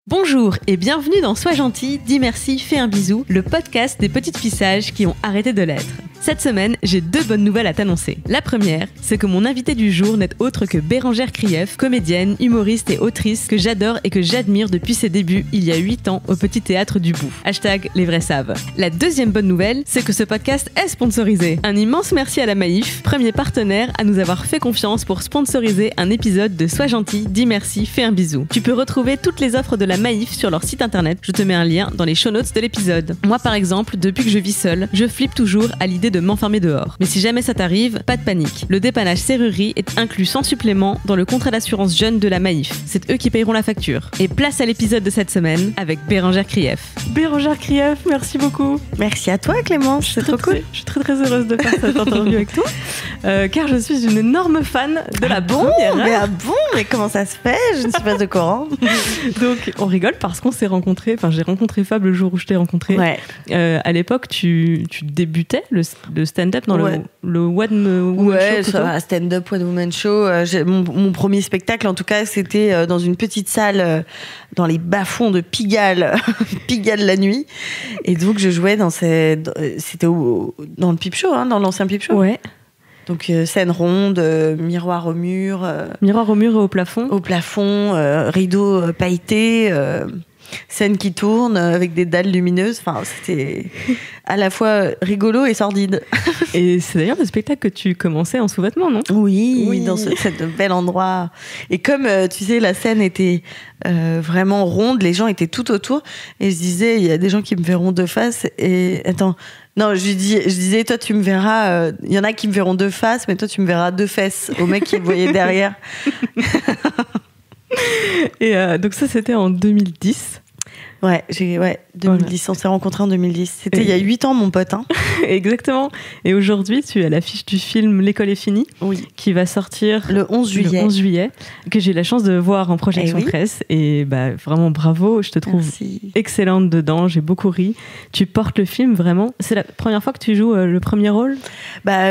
Bonjour et bienvenue dans Sois gentil, dis merci, fais un bisou, le podcast des petites filles sages qui ont arrêté de l'être. Cette semaine, j'ai 2 bonnes nouvelles à t'annoncer. La première, c'est que mon invité du jour n'est autre que Bérengère Krief, comédienne, humoriste et autrice que j'adore et que j'admire depuis ses débuts il y a 8 ans au Petit Théâtre du Bout. # les vrais savent. La deuxième bonne nouvelle, c'est que ce podcast est sponsorisé. Un immense merci à la Maïf, premier partenaire à nous avoir fait confiance pour sponsoriser un épisode de Sois gentil, dis merci, fais un bisou. Tu peux retrouver toutes les offres de la Maïf sur leur site internet. Je te mets un lien dans les show notes de l'épisode. Moi par exemple, depuis que je vis seule, je flippe toujours à l'idée de m'enfermer dehors. Mais si jamais ça t'arrive, pas de panique. Le dépannage serrurerie est inclus sans supplément dans le contrat d'assurance jeune de la Maïf. C'est eux qui payeront la facture. Et place à l'épisode de cette semaine avec Bérengère Krief. Bérengère Krief, merci beaucoup. Merci à toi Clémence, c'est trop cool. Je suis très heureuse de faire cette interview avec toi, car je suis une énorme fan de la première. Mais comment ça se fait? Je ne suis pas au courant. Donc on rigole parce qu'on s'est rencontrés, enfin j'ai rencontré Fab le jour où je t'ai rencontré. Ouais. À l'époque tu débutais le stand-up dans le One Woman Show. Ouais, stand-up One Woman Show. Mon premier spectacle en tout cas c'était dans une petite salle dans les bas-fonds de Pigalle, Pigalle la nuit. Et donc je jouais c'était dans le Pipe Show, hein, dans l'ancien Pipe Show. Ouais. Donc scène ronde, miroir au mur. Miroir au mur et au plafond. Au plafond, rideau pailleté, scène qui tourne avec des dalles lumineuses. Enfin, c'était à la fois rigolo et sordide. Et c'est d'ailleurs le spectacle que tu commençais en sous-vêtements, non? Oui, dans cet bel endroit. Et comme, tu sais, la scène était vraiment ronde, les gens étaient tout autour. Et je disais, il y a des gens qui me verront de face. Et attends... Non, je disais, toi, tu me verras... Il y en a qui me verront de face, mais toi, tu me verras de fesses au mec qui me voyait derrière. Et donc ça, c'était en 2010. Ouais, 2010, voilà. On s'est rencontrés en 2010. C'était il y a 8 ans, mon pote. Hein. Exactement. Et aujourd'hui, tu es à l'affiche du film L'école est finie, qui va sortir le 11 juillet, que j'ai eu la chance de voir en projection presse. Et bah, vraiment bravo, je te trouve excellente dedans, j'ai beaucoup ri. Tu portes le film vraiment. C'est la première fois que tu joues le premier rôle? Bah,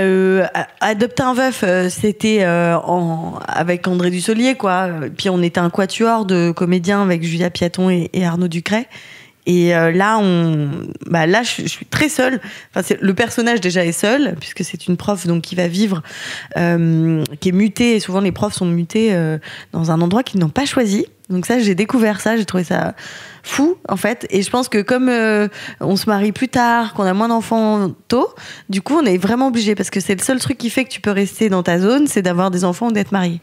Adopter un veuf, c'était avec André Dussolier, quoi. Puis on était un quatuor de comédiens avec Julia Piaton et Arnaud Ducret. Et là, je suis très seule. Enfin, le personnage déjà est seul, puisque c'est une prof donc qui va vivre, qui est mutée. Et souvent, les profs sont mutés dans un endroit qu'ils n'ont pas choisi. Donc ça, j'ai découvert ça, j'ai trouvé ça fou, en fait. Et je pense que comme on se marie plus tard, qu'on a moins d'enfants tôt, du coup, on est vraiment obligé, parce que c'est le seul truc qui fait que tu peux rester dans ta zone, c'est d'avoir des enfants ou d'être marié.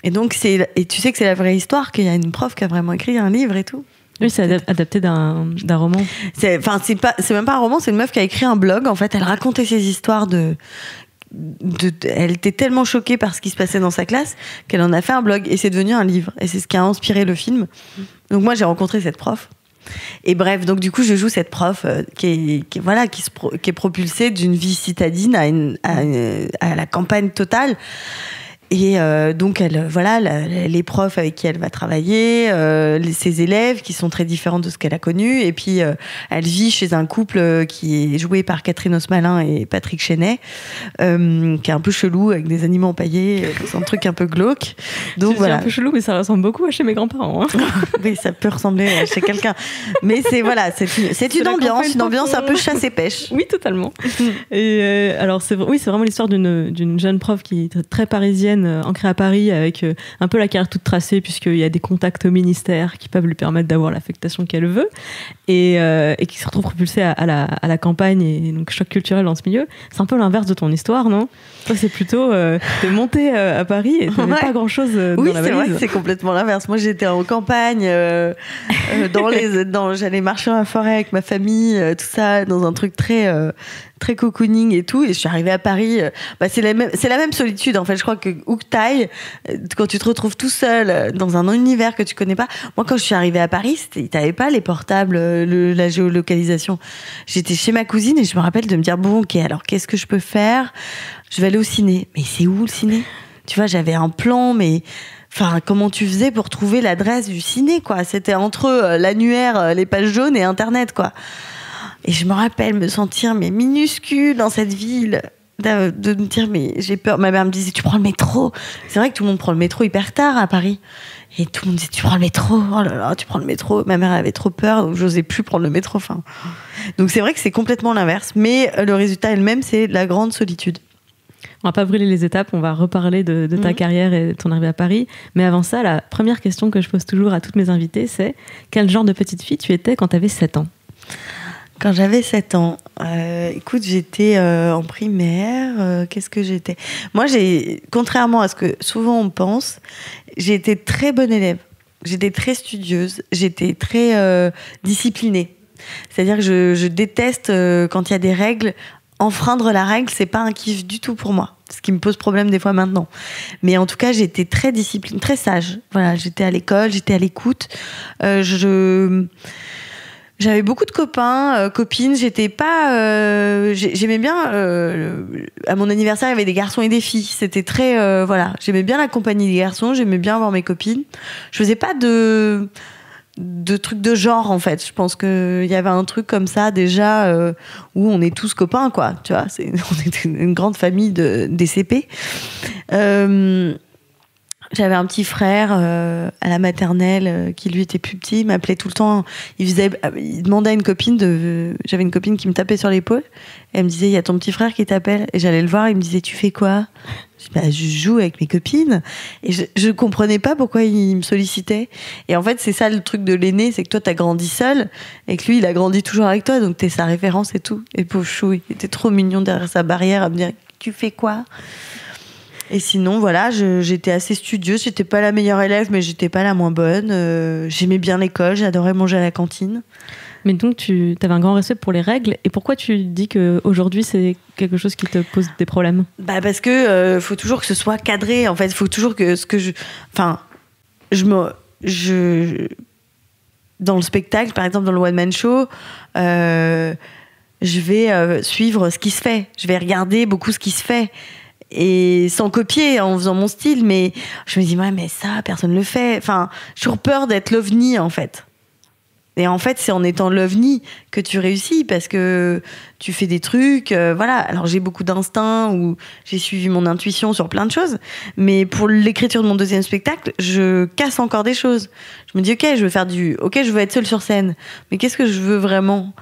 Et donc, et tu sais que c'est la vraie histoire, qu'il y a une prof qui a vraiment écrit un livre et tout. Oui, c'est adapté d'un roman. C'est même pas un roman, c'est une meuf qui a écrit un blog. En fait, elle racontait ses histoires elle était tellement choquée par ce qui se passait dans sa classe qu'elle en a fait un blog et c'est devenu un livre. Et c'est ce qui a inspiré le film. Donc moi, j'ai rencontré cette prof. Et bref, donc du coup, je joue cette prof qui est propulsée d'une vie citadine à la campagne totale. Et donc les profs avec qui elle va travailler, ses élèves qui sont très différents de ce qu'elle a connu, et puis elle vit chez un couple qui est joué par Catherine Osmalin et Patrick Chenet, qui est un peu chelou avec des animaux empaillés, c'est un truc un peu glauque. Donc c'est un peu chelou, mais ça ressemble beaucoup à chez mes grands-parents. Hein. Oui, ça peut ressembler à chez quelqu'un, mais c'est une ambiance un peu chasse et pêche. Oui, totalement. Et alors c'est vraiment l'histoire d'une jeune prof qui est très parisienne, ancrée à Paris, avec un peu la carrière toute tracée, puisqu'il y a des contacts au ministère qui peuvent lui permettre d'avoir l'affectation qu'elle veut, et qui se retrouve propulsée à la campagne, et donc choc culturel dans ce milieu. C'est un peu l'inverse de ton histoire, non? Toi, c'est plutôt t'es montée à Paris et t'avais pas grand-chose dans la valise. Oui, c'est vrai, c'est complètement l'inverse. Moi, j'étais en campagne, j'allais marcher dans la forêt avec ma famille, tout ça, dans un truc très cocooning et tout, et je suis arrivée à Paris, c'est la même solitude, en fait. Je crois que où que t'ailles, quand tu te retrouves tout seul dans un univers que tu connais pas. Moi, quand je suis arrivée à Paris, t'avais pas les portables, la géolocalisation. J'étais chez ma cousine et je me rappelle de me dire, bon, ok, alors qu'est-ce que je peux faire? Je vais aller au ciné. Mais c'est où le ciné? Tu vois, j'avais un plan, mais... Enfin, comment tu faisais pour trouver l'adresse du ciné, quoi? C'était entre l'annuaire, les pages jaunes et Internet, quoi. Et je me rappelle me sentir minuscule dans cette ville, de me dire mais j'ai peur. Ma mère me disait tu prends le métro. C'est vrai que tout le monde prend le métro hyper tard à Paris. Et tout le monde disait, tu prends le métro, oh là là, tu prends le métro. Ma mère avait trop peur, donc j'osais plus prendre le métro. Enfin. Donc c'est vrai que c'est complètement l'inverse. Mais le résultat est le même, c'est la grande solitude. On va pas brûler les étapes, on va reparler de ta carrière et de ton arrivée à Paris. Mais avant ça, la première question que je pose toujours à toutes mes invitées, c'est quel genre de petite fille tu étais quand tu avais 7 ans ? Quand j'avais 7 ans, écoute, j'étais en primaire. Qu'est-ce que j'étais ? Moi, contrairement à ce que souvent on pense, j'ai été très bonne élève. J'étais très studieuse. J'étais très disciplinée. C'est-à-dire que je déteste quand il y a des règles. Enfreindre la règle, c'est pas un kiff du tout pour moi. Ce qui me pose problème des fois maintenant. Mais en tout cas, j'étais très disciplinée, très sage. Voilà, j'étais à l'école, j'étais à l'écoute. J'avais beaucoup de copains, copines. J'étais pas. J'aimais bien. À mon anniversaire, il y avait des garçons et des filles. C'était très. Voilà. J'aimais bien la compagnie des garçons. J'aimais bien voir mes copines. Je faisais pas de trucs de genre, en fait. Je pense qu'il y avait un truc comme ça déjà où on est tous copains, quoi. Tu vois, on était une grande famille des CP. J'avais un petit frère à la maternelle qui lui était plus petit, il m'appelait tout le temps. Il demandait à une copine j'avais une copine qui me tapait sur l'épaule. Et elle me disait, il y a ton petit frère qui t'appelle. Et j'allais le voir, il me disait, tu fais quoi ? Je dis, je joue avec mes copines. Et je comprenais pas pourquoi il me sollicitait. Et en fait, c'est ça le truc de l'aîné, c'est que toi, t'as grandi seul et que lui, il a grandi toujours avec toi. Donc t'es sa référence et tout. Et pauvre chou, il était trop mignon derrière sa barrière à me dire, tu fais quoi ? Et sinon, voilà, j'étais assez studieuse. J'étais pas la meilleure élève, mais j'étais pas la moins bonne. J'aimais bien l'école, j'adorais manger à la cantine. Mais donc, tu avais un grand respect pour les règles. Et pourquoi tu dis qu'aujourd'hui, c'est quelque chose qui te pose des problèmes ? Parce que faut toujours que ce soit cadré. En fait, il faut toujours que ce que dans le spectacle, par exemple, dans le one-man show, je vais suivre ce qui se fait. Je vais regarder beaucoup ce qui se fait. Et sans copier, en faisant mon style, mais je me dis, ouais, mais ça, personne ne le fait. Enfin, j'ai toujours peur d'être l'ovni, en fait. Et en fait, c'est en étant l'ovni que tu réussis, parce que tu fais des trucs, voilà. Alors, j'ai beaucoup d'instinct, ou j'ai suivi mon intuition sur plein de choses, mais pour l'écriture de mon deuxième spectacle, je casse encore des choses. Je me dis, ok, je veux être seule sur scène, mais qu'est-ce que je veux vraiment ?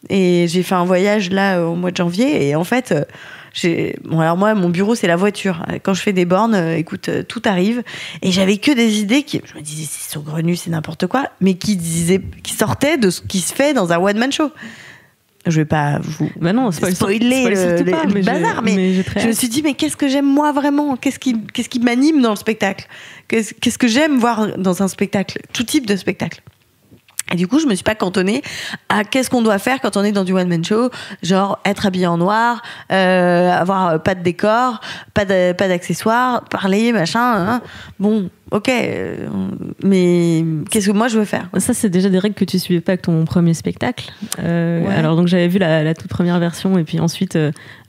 Et j'ai fait un voyage, là, au mois de janvier, et en fait... alors moi, mon bureau, c'est la voiture. Quand je fais des bornes, écoute, tout arrive. Et j'avais que des idées je me disais, c'est saugrenu, c'est n'importe quoi, mais qui sortaient de ce qui se fait dans un one-man show. Je vais pas vous spoiler le bazar, mais je me suis dit, mais qu'est-ce que j'aime moi vraiment ? Qu'est-ce qui m'anime dans le spectacle ? Qu'est-ce que j'aime voir dans un spectacle ? Tout type de spectacle. Et du coup, je me suis pas cantonnée à qu'est-ce qu'on doit faire quand on est dans du one-man show, genre être habillé en noir, avoir pas de décor, pas d'accessoires, parler, machin. Hein. Bon, ok, mais qu'est-ce que moi je veux faire ? Ça, c'est déjà des règles que tu suivais pas avec ton premier spectacle. Ouais. Alors donc j'avais vu la toute première version, et puis ensuite,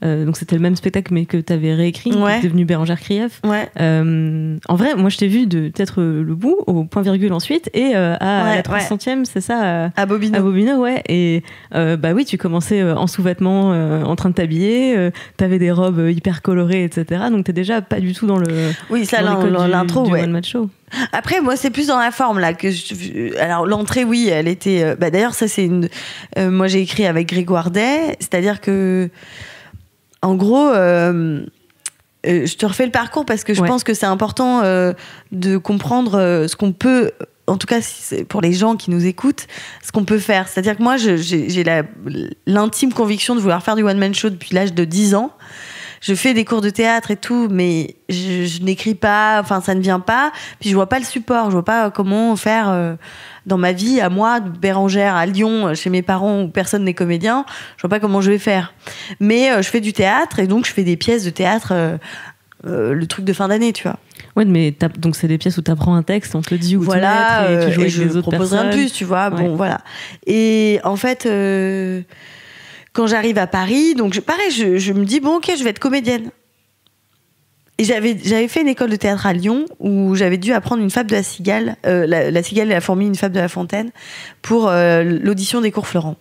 donc c'était le même spectacle mais que tu avais réécrit, qui est devenu Bérangère Krief. Ouais. En vrai, moi je t'ai vu de peut-être le bout au point virgule ensuite, et à la 300e, c'est ça, à Bobino. À Bobino, ouais. Et bah oui, tu commençais en sous-vêtements, en train de t'habiller, t'avais des robes hyper colorées, etc. Donc t'es déjà pas du tout dans le. Oui, ça, l'intro, du ouais. one-man show. Après, moi, c'est plus dans la forme là que alors l'entrée, oui, elle était. D'ailleurs, ça c'est une. Moi, j'ai écrit avec Grégoire Day, c'est-à-dire que, en gros, je te refais le parcours parce que je pense que c'est important de comprendre ce qu'on peut. En tout cas, pour les gens qui nous écoutent, ce qu'on peut faire. C'est-à-dire que moi, j'ai l'intime conviction de vouloir faire du one-man show depuis l'âge de 10 ans. Je fais des cours de théâtre et tout, mais je n'écris pas, enfin ça ne vient pas. Puis je vois pas le support, je vois pas comment faire dans ma vie, à moi, de Bérangère, à Lyon, chez mes parents où personne n'est comédien. Je vois pas comment je vais faire. Mais je fais du théâtre et donc je fais des pièces de théâtre, le truc de fin d'année, tu vois. Ouais, mais donc c'est des pièces où tu apprends un texte, on te le dit où voilà, te mettre, et tu joues avec les autres personnes. Je propose rien de plus, tu vois. Ouais. Bon, voilà. Et en fait... quand j'arrive à Paris, donc je me dis, bon, ok, je vais être comédienne. Et j'avais fait une école de théâtre à Lyon où j'avais dû apprendre une fable de la cigale, la cigale et la fourmi, une fable de La Fontaine, pour l'audition des cours Florent.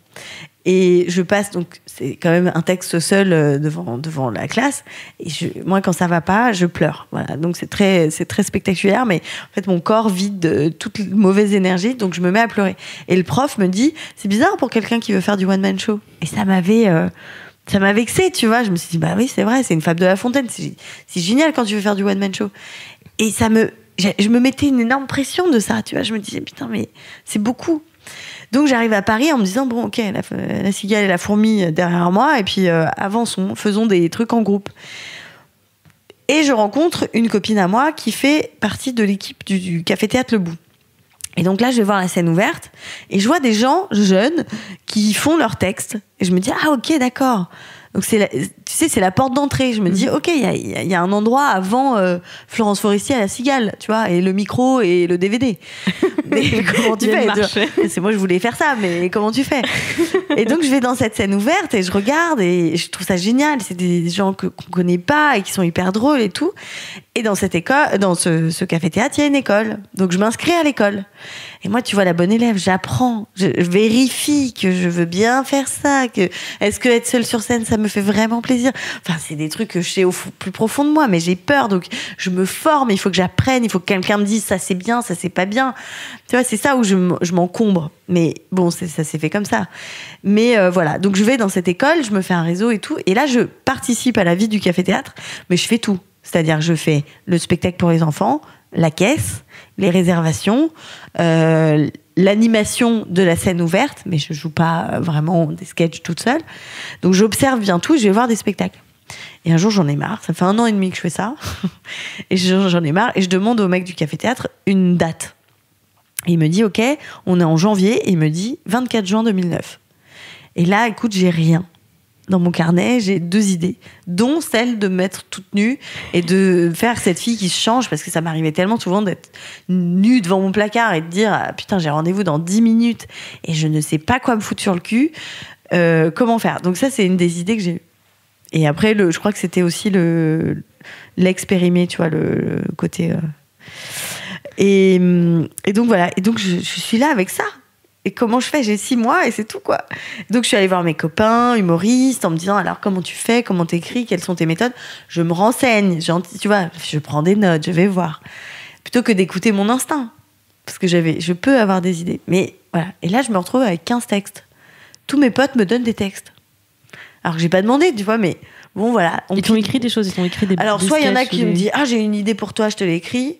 Et je passe, donc c'est quand même un texte seul devant la classe. Et moi, quand ça va pas, je pleure. Voilà. Donc c'est très spectaculaire, mais en fait, mon corps vide de toute mauvaise énergie, donc je me mets à pleurer. Et le prof me dit, c'est bizarre pour quelqu'un qui veut faire du one-man show. Et ça m'a vexée, tu vois. Je me suis dit, bah oui, c'est vrai, c'est une fable de La Fontaine. C'est génial quand tu veux faire du one-man show. Et je me mettais une énorme pression de ça, tu vois. Je me disais, putain, mais c'est beaucoup. Donc j'arrive à Paris en me disant, bon, ok, la cigale et la fourmi derrière moi, et puis avançons, faisons des trucs en groupe. Et je rencontre une copine à moi qui fait partie de l'équipe du Café-Théâtre Le Bout. Et donc là, je vais voir la scène ouverte, et je vois des gens jeunes qui font leur texte. Et je me dis, ah ok, d'accord. Donc c'est la porte d'entrée. Je me dis, ok, il y a un endroit avant Florence Foresti à la Cigale, tu vois, et le micro et le DVD. Mais comment tu fais? C'est moi, je voulais faire ça, mais comment tu fais? Et donc je vais dans cette scène ouverte et je regarde et je trouve ça génial. C'est des gens qu'on connaît pas et qui sont hyper drôles et tout. Et dans cette école, dans ce café-théâtre, il y a une école. Donc je m'inscris à l'école. Et moi, tu vois, la bonne élève, j'apprends, je vérifie que je veux bien faire ça, est-ce que être seule sur scène, ça me fait vraiment plaisir? Enfin, c'est des trucs que je sais au plus profond de moi, mais j'ai peur, donc je me forme, il faut que j'apprenne, il faut que quelqu'un me dise ça c'est bien, ça c'est pas bien. Tu vois, c'est ça où je m'encombre. Mais bon, ça s'est fait comme ça. Mais voilà, donc je vais dans cette école, je me fais un réseau et tout, et là, je participe à la vie du café-théâtre, mais je fais tout. C'est-à-dire, je fais le spectacle pour les enfants, la caisse, les réservations, l'animation de la scène ouverte, mais je joue pas vraiment des sketchs toute seule. Donc j'observe bien tout, je vais voir des spectacles. Et un jour, j'en ai marre. Ça fait 1 an et demi que je fais ça. Et j'en ai marre. Et je demande au mec du café-théâtre une date. Et il me dit, OK, on est en janvier. Et il me dit 24 juin 2009. Et là, écoute, j'ai rien. Dans mon carnet, j'ai 2 idées, dont celle de me mettre toute nue et de faire cette fille qui se change, parce que ça m'arrivait tellement souvent d'être nue devant mon placard et de dire ah, putain, j'ai rendez-vous dans 10 minutes et je ne sais pas quoi me foutre sur le cul, comment faire. Donc ça, c'est une des idées que j'ai eues. Et après, je crois que c'était aussi l'expérimer, tu vois, le côté... Et donc voilà, et donc je suis là avec ça. Et comment je fais? J'ai 6 mois et c'est tout, quoi. Donc, je suis allée voir mes copains humoristes en me disant, alors, comment tu fais? Comment t'écris? Quelles sont tes méthodes? Je me renseigne. Tu vois, je prends des notes, je vais voir. Plutôt que d'écouter mon instinct. Parce que je peux avoir des idées. Mais voilà. Et là, je me retrouve avec 15 textes. Tous mes potes me donnent des textes. Alors que j'ai pas demandé, tu vois, mais bon, voilà. Ils t'ont écrit des choses, ils t'ont écrit des Alors, soit il y en a qui me disent, ah, j'ai une idée pour toi, je te l'ai écrit.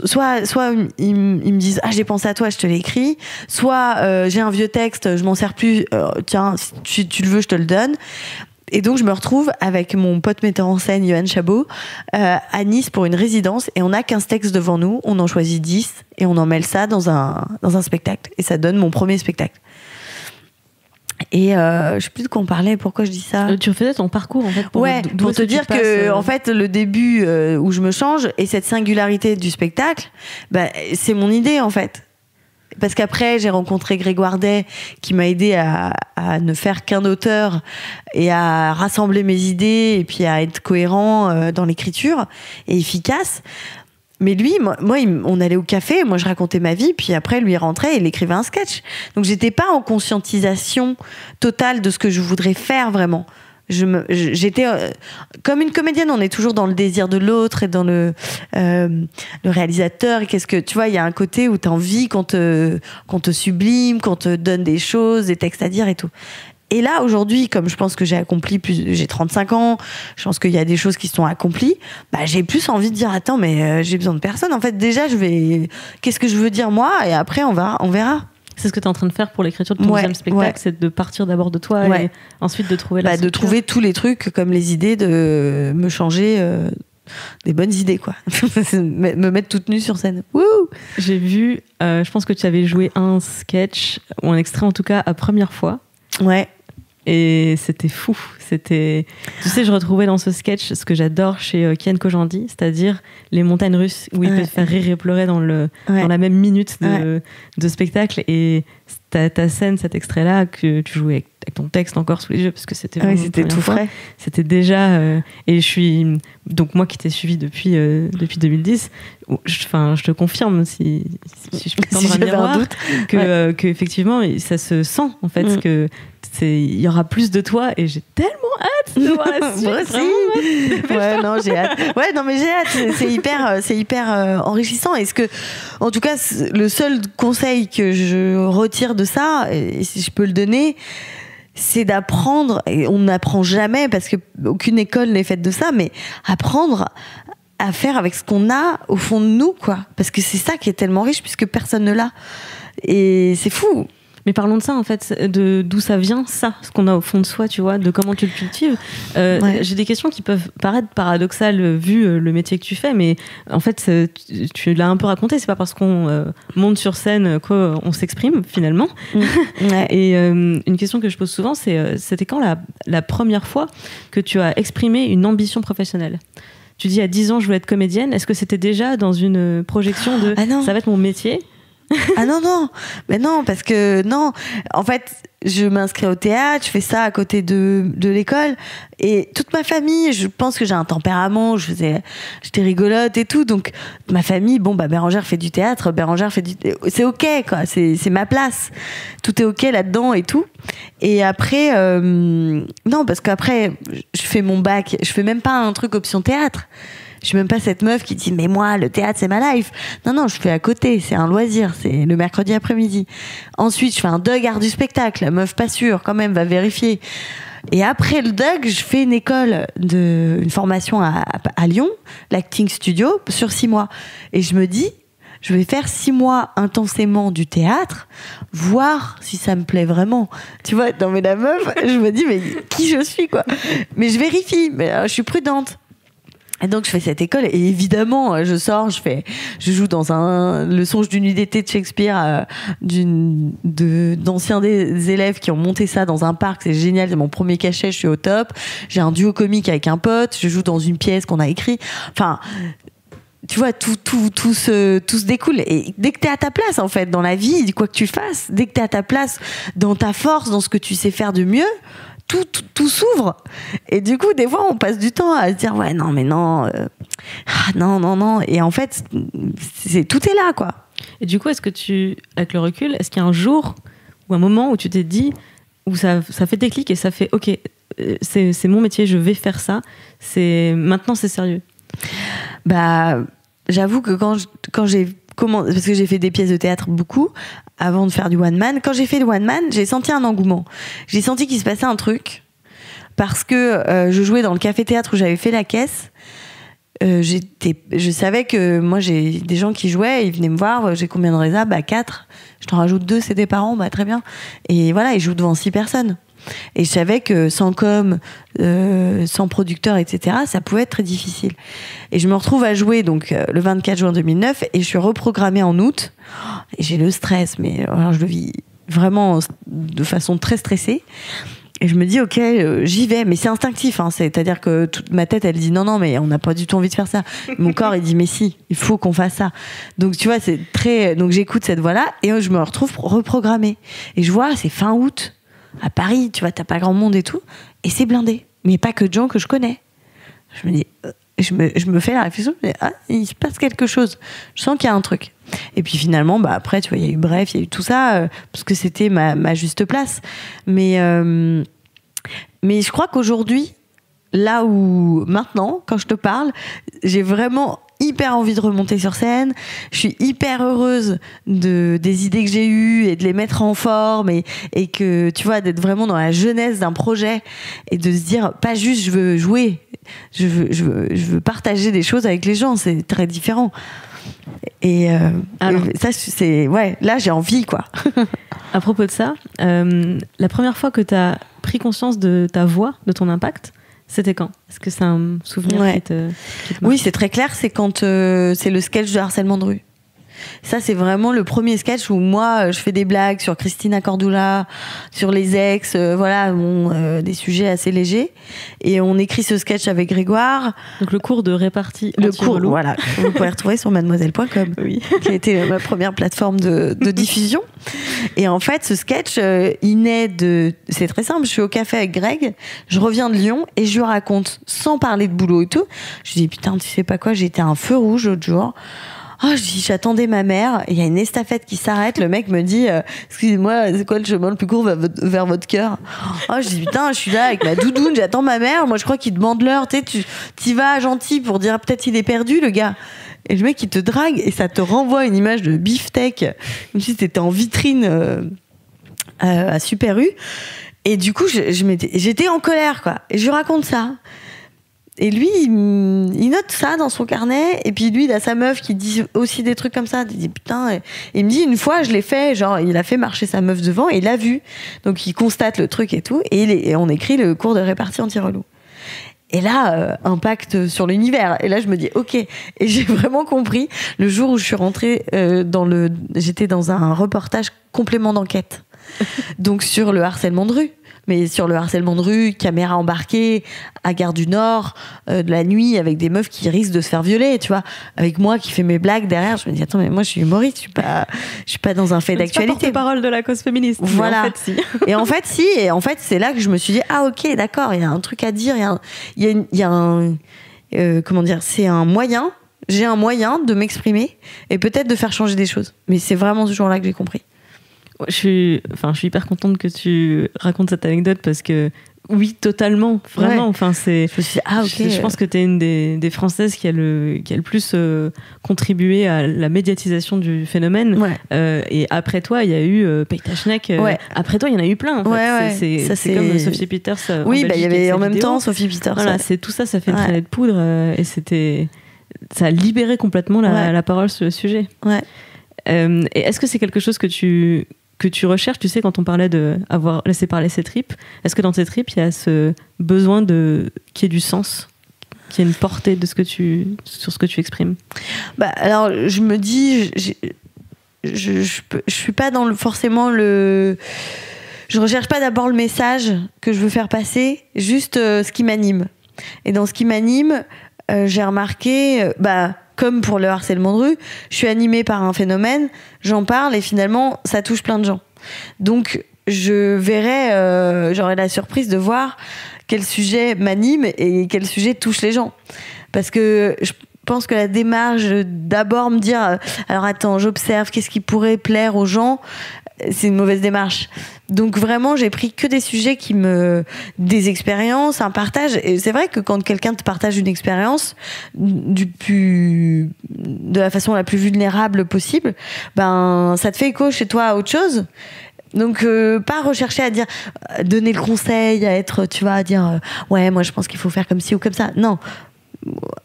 Soit ils me disent ah j'ai pensé à toi, je te l'ai écrit, soit j'ai un vieux texte, je m'en sers plus, tiens si tu le veux je te le donne. Et donc je me retrouve avec mon pote metteur en scène Johan Chabot à Nice pour une résidence, et on a 15 textes devant nous, on en choisit 10 et on en mêle ça dans un spectacle, et ça donne mon premier spectacle. Et je sais plus de quoi on parlait, pourquoi je dis ça. Tu refaisais ton parcours en fait pour te dire que en fait le début où je me change et cette singularité du spectacle, bah, c'est mon idée en fait. Parce qu'après j'ai rencontré Grégoire Day qui m'a aidé à ne faire qu'un auteur et à rassembler mes idées et puis à être cohérent dans l'écriture et efficace. Mais lui, moi, on allait au café, moi je racontais ma vie, puis après lui rentrait et il écrivait un sketch. Donc j'étais pas en conscientisation totale de ce que je voudrais faire vraiment. J'étais comme une comédienne, on est toujours dans le désir de l'autre et dans le réalisateur. Et qu'est-ce que tu vois, il y a un côté où t'as envie qu'on te sublime, qu'on te donne des choses, des textes à dire et tout. Et là, aujourd'hui, comme je pense que j'ai 35 ans, je pense qu'il y a des choses qui sont accomplies, bah, j'ai plus envie de dire, attends, mais j'ai besoin de personne. En fait, déjà, qu'est-ce que je veux dire moi? Et après, on verra. C'est ce que tu es en train de faire pour l'écriture de ton deuxième spectacle, c'est de partir d'abord de toi et ensuite de trouver la structure. De trouver tous les trucs, comme les idées, de me changer des bonnes idées, quoi. Me mettre toute nue sur scène. Wouh! J'ai vu, je pense que tu avais joué un sketch, ou un extrait en tout cas, à première fois. Ouais. Et c'était fou. Tu sais, je retrouvais dans ce sketch ce que j'adore chez Kian Kojandi, c'est-à-dire les montagnes russes où il peut te faire rire et pleurer dans la même minute de spectacle. Et ta scène, cet extrait-là, que tu jouais avec ton texte encore sous les yeux, parce que c'était vraiment c'était tout frais. C'était déjà... et je suis... Donc moi qui t'ai suivi depuis 2010, je te confirme, si je peux tendre un miroir, que effectivement, ça se sent, en fait, que il y aura plus de toi, et j'ai tellement hâte de voir la suite. Moi aussi. Ouais, non, j'ai hâte. Ouais, non, mais j'ai hâte. C'est hyper enrichissant. Est-ce que, en tout cas, le seul conseil que je retire de ça, et si je peux le donner, c'est d'apprendre, et on n'apprend jamais parce que aucune école n'est faite de ça, mais apprendre à faire avec ce qu'on a au fond de nous, quoi. Parce que c'est ça qui est tellement riche, puisque personne ne l'a. Et c'est fou. Mais parlons de ça, en fait, d'où ça vient, ça, ce qu'on a au fond de soi, tu vois, de comment tu le cultives. J'ai des questions qui peuvent paraître paradoxales vu le métier que tu fais, mais en fait, tu l'as un peu raconté, c'est pas parce qu'on monte sur scène qu'on s'exprime, finalement. Ouais. Et une question que je pose souvent, c'était quand la première fois que tu as exprimé une ambition professionnelle ? Tu dis, à 10 ans, je voulais être comédienne. Est-ce que c'était déjà dans une projection de ça va être mon métier ? Ah non, mais non, parce que non, en fait, je m'inscris au théâtre, je fais ça à côté de l'école, et toute ma famille, je pense que j'ai un tempérament, j'étais rigolote et tout, donc ma famille, Bérangère fait du théâtre, c'est ok, quoi, c'est ma place, tout est ok là-dedans et tout. Et après, non, parce qu'après, je fais mon bac, je fais même pas un truc option théâtre. Je suis même pas cette meuf qui dit mais moi le théâtre c'est ma life. Non, je fais à côté, c'est un loisir, c'est le mercredi après-midi. Ensuite je fais un DUG art du spectacle, meuf pas sûre quand même, va vérifier. Et après le DUG, je fais une formation à Lyon, l'acting studio, sur 6 mois. Et je me dis, je vais faire 6 mois intensément du théâtre, voir si ça me plaît vraiment. Tu vois, non mais la meuf, je me dis mais qui je suis, quoi. Mais je vérifie, mais je suis prudente. Et donc je fais cette école, et évidemment je sors, je joue dans le songe d'une nuit d'été de Shakespeare, d'anciens des élèves qui ont monté ça dans un parc, c'est génial, c'est mon premier cachet, je suis au top, j'ai un duo comique avec un pote, je joue dans une pièce qu'on a écrit, enfin tu vois, tout se découle. Et dès que t'es à ta place, en fait, dans la vie, quoi que tu fasses, dès que t'es à ta place, dans ta force, dans ce que tu sais faire de mieux, tout s'ouvre. Et du coup, des fois, on passe du temps à se dire, ouais, non, mais non, non. Et en fait, tout est là, quoi. Et du coup, est-ce que avec le recul, est-ce qu'il y a un jour ou un moment où tu t'es dit, où ça fait déclic et ça fait, ok, c'est mon métier, je vais faire ça, maintenant c'est sérieux? J'avoue que quand j'ai commencé, parce que j'ai fait des pièces de théâtre beaucoup avant de faire du one man, quand j'ai fait le one man, j'ai senti un engouement. J'ai senti qu'il se passait un truc parce que je jouais dans le café-théâtre où j'avais fait la caisse. Je savais que moi j'ai des gens qui jouaient, ils venaient me voir, j'ai combien de résa? 4. Je t'en rajoute 2, c'est des parents, très bien. Et voilà, ils jouent devant 6 personnes. Et je savais que sans com, sans producteur, etc., ça pouvait être très difficile. Et je me retrouve à jouer donc le 24 juin 2009, et je suis reprogrammée en août. Et j'ai le stress, mais alors je le vis vraiment de façon très stressée. Et je me dis, ok, j'y vais, mais c'est instinctif, hein, c'est-à-dire que toute ma tête, elle dit non, mais on n'a pas du tout envie de faire ça. Mon corps, il dit, mais si, il faut qu'on fasse ça. Donc, tu vois, donc j'écoute cette voix-là, et je me retrouve reprogrammée. Et je vois, c'est fin août, à Paris, tu vois, t'as pas grand monde et tout, et c'est blindé. Mais pas que de gens que je connais. Je me dis, je me fais la réflexion, je me dis, il se passe quelque chose. Je sens qu'il y a un truc. Et puis finalement, après, tu vois, il y a eu Bref, il y a eu tout ça, parce que c'était ma juste place. Mais je crois qu'aujourd'hui, là où, maintenant, quand je te parle, j'ai vraiment hyper envie de remonter sur scène. Je suis hyper heureuse des idées que j'ai eues et de les mettre en forme, et que, tu vois, d'être vraiment dans la jeunesse d'un projet, et de se dire, pas juste je veux jouer, je veux partager des choses avec les gens, c'est très différent. Et ça, là j'ai envie, quoi. À propos de ça, la première fois que tu as pris conscience de ta voix, de ton impact, c'était quand? Est-ce que c'est un souvenir qui te marque? Oui, c'est très clair, c'est quand c'est le sketch de harcèlement de rue. Ça, c'est vraiment le premier sketch où moi, je fais des blagues sur Christina Cordula, sur les ex, voilà, des sujets assez légers. Et on écrit ce sketch avec Grégoire. Donc le cours de répartie Le cours, anti-relou. voilà, vous pouvez retrouver sur mademoiselle.com, Oui. qui a été ma première plateforme de diffusion. Et en fait, ce sketch, il naît de... C'est très simple, je suis au café avec Greg, je reviens de Lyon et je lui raconte, sans parler de boulot et tout, je lui dis, putain, tu sais pas quoi, j'ai été à un feu rouge l'autre jour. Oh, je dis, j'attendais ma mère, il y a une estafette qui s'arrête, le mec me dit, excusez-moi, c'est quoi le chemin le plus court vers votre cœur? Oh, je dis, putain, je suis là avec ma doudoune, j'attends ma mère, moi je crois qu'il demande l'heure, tu sais, t'y vas gentil pour dire peut-être il est perdu, le gars. Et le mec, il te drague et ça te renvoie une image de beefsteak, comme si t'étais en vitrine à Super U. Et du coup, j'étais en colère, quoi. Et je lui raconte ça. Et lui, il note ça dans son carnet. Et puis lui, il a sa meuf qui dit aussi des trucs comme ça. Il dit putain. Et il me dit une fois, je l'ai fait. Genre, il a fait marcher sa meuf devant et il l'a vu. Donc il constate le truc et tout. Et on écrit le cours de répartie anti-relou. Et là, impact sur l'univers. Et là, je me dis, ok. Et j'ai vraiment compris le jour où je suis rentrée j'étais dans un reportage complément d'enquête. Donc sur le harcèlement de rue. Mais sur le harcèlement de rue, caméra embarquée, à Gare du Nord, de la nuit, avec des meufs qui risquent de se faire violer, tu vois. Avec moi qui fais mes blagues derrière, je me dis, attends, mais moi je suis humoriste, je suis pas dans un fait d'actualité. C'est pas porte-parole de la cause féministe. Voilà. En fait, si. Et en fait, si. Et en fait, c'est là que je me suis dit, ah ok, d'accord, il y a un truc à dire, il y a un comment dire, c'est un moyen, j'ai un moyen de m'exprimer et peut-être de faire changer des choses. Mais c'est vraiment ce jour-là que j'ai compris. Je suis hyper contente que tu racontes cette anecdote parce que oui, totalement, vraiment. Ouais. Enfin, je me suis dit, ah ok. Je pense que t'es une des Françaises qui a le plus contribué à la médiatisation du phénomène. Ouais. Et après toi, il y a eu Peyta Schneck. Ouais. Après toi, il y en a eu plein. En fait. Ouais. C'est comme Sophie Peters. Oui, il y avait en même temps Sophie Peters. Voilà, c'est tout ça, ça fait une traînée de poudre et ça a libéré complètement la parole sur le sujet. Ouais. Et est-ce que c'est quelque chose que tu recherches, tu sais, quand on parlait d'avoir laissé parler ses tripes, est-ce que dans tes tripes, il y a ce besoin qu'il y ait du sens, qu'il y ait une portée sur ce que tu exprimes? Bah, alors, je me dis, je suis pas dans forcément le... Je recherche pas d'abord le message que je veux faire passer, juste ce qui m'anime. Et dans ce qui m'anime, j'ai remarqué... comme pour le harcèlement de rue, je suis animée par un phénomène, j'en parle et finalement, ça touche plein de gens. Donc, j'aurai la surprise de voir quel sujet m'anime et quel sujet touche les gens. Parce que je pense que la démarche d'abord me dire, alors attends, j'observe, qu'est-ce qui pourrait plaire aux gens, c'est une mauvaise démarche. Donc vraiment, j'ai pris que des sujets des expériences, un partage. Et c'est vrai que quand quelqu'un te partage une expérience de la façon la plus vulnérable possible, ça te fait écho chez toi à autre chose. Donc pas rechercher à dire, donner le conseil, à être, tu vois, à dire ouais, moi je pense qu'il faut faire comme ci ou comme ça. Non,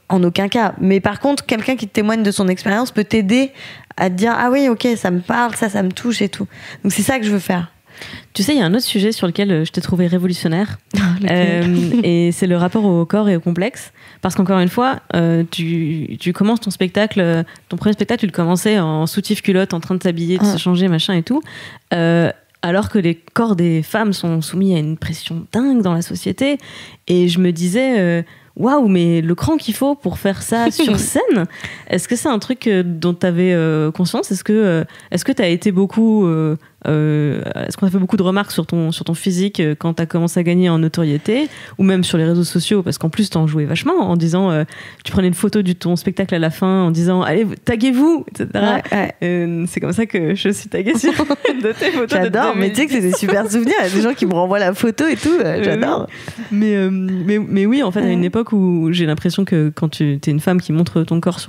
en aucun cas. Mais par contre, quelqu'un qui te témoigne de son expérience peut t'aider à te dire, ah oui, ok, ça me parle, ça me touche et tout. Donc c'est ça que je veux faire. Tu sais, il y a un autre sujet sur lequel je t'ai trouvé révolutionnaire, et c'est le rapport au corps et au complexe. Parce qu'encore une fois, tu commences ton premier spectacle, tu le commençais en soutif culotte, en train de t'habiller, de se changer, machin et tout. Alors que les corps des femmes sont soumis à une pression dingue dans la société. Et je me disais... waouh, mais le cran qu'il faut pour faire ça sur scène, est-ce que c'est un truc dont tu avais conscience? Est-ce que tu as été beaucoup... est-ce qu'on a fait beaucoup de remarques sur ton physique quand tu as commencé à gagner en notoriété, ou même sur les réseaux sociaux, parce qu'en plus tu en jouais vachement en disant, tu prenais une photo de ton spectacle à la fin en disant allez, taguez-vous, etc. Ouais. C'est comme ça que je suis taguée sur de tes photos. J'adore, mais tu sais que c'est des super souvenirs, il y a des gens qui me renvoient la photo et tout, j'adore. Mais oui, en fait, à une époque où j'ai l'impression que quand tu es une femme qui montre ton corps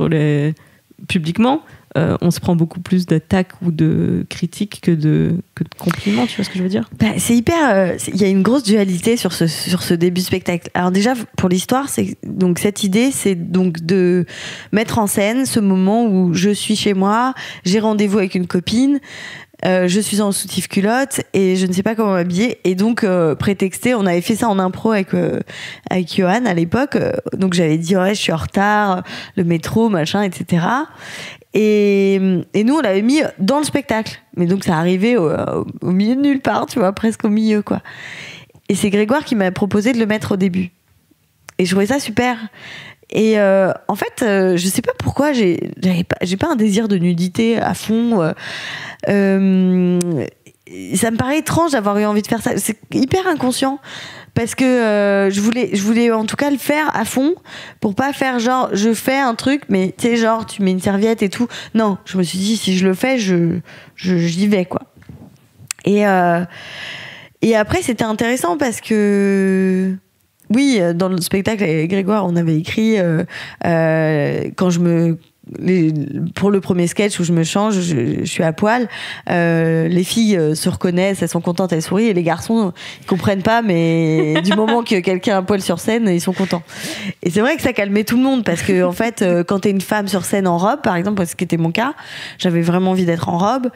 publiquement, on se prend beaucoup plus d'attaques ou de critiques que de compliments, tu vois ce que je veux dire? C'est hyper... il y a une grosse dualité sur ce début de spectacle. Alors déjà, pour l'histoire, donc cette idée, c'est donc de mettre en scène ce moment où je suis chez moi, j'ai rendez-vous avec une copine, je suis en soutif culotte et je ne sais pas comment m'habiller, et donc prétexté, on avait fait ça en impro avec Johan à l'époque, donc j'avais dit ouais, je suis en retard, le métro, machin, etc. Et nous, on l'avait mis dans le spectacle. Mais donc, ça arrivait au milieu de nulle part, tu vois, presque au milieu, quoi. Et c'est Grégoire qui m'a proposé de le mettre au début. Et je trouvais ça super. Et en fait, je sais pas pourquoi, j'ai pas un désir de nudité à fond. Ça me paraît étrange d'avoir eu envie de faire ça. C'est hyper inconscient. Parce que je voulais en tout cas le faire à fond pour pas faire genre je fais un truc mais tu sais genre tu mets une serviette et tout. Non, je me suis dit si je le fais j'y vais quoi. Et après c'était intéressant parce que oui, dans le spectacle avec Grégoire on avait écrit pour le premier sketch où je me change, je suis à poil, les filles se reconnaissent, elles sont contentes, elles sourient, et les garçons ils comprennent pas, mais du moment que quelqu'un a un poil sur scène, ils sont contents. Et c'est vrai que ça calmait tout le monde parce que en fait, quand t'es une femme sur scène en robe, par exemple, ce qui était mon cas, j'avais vraiment envie d'être en robe.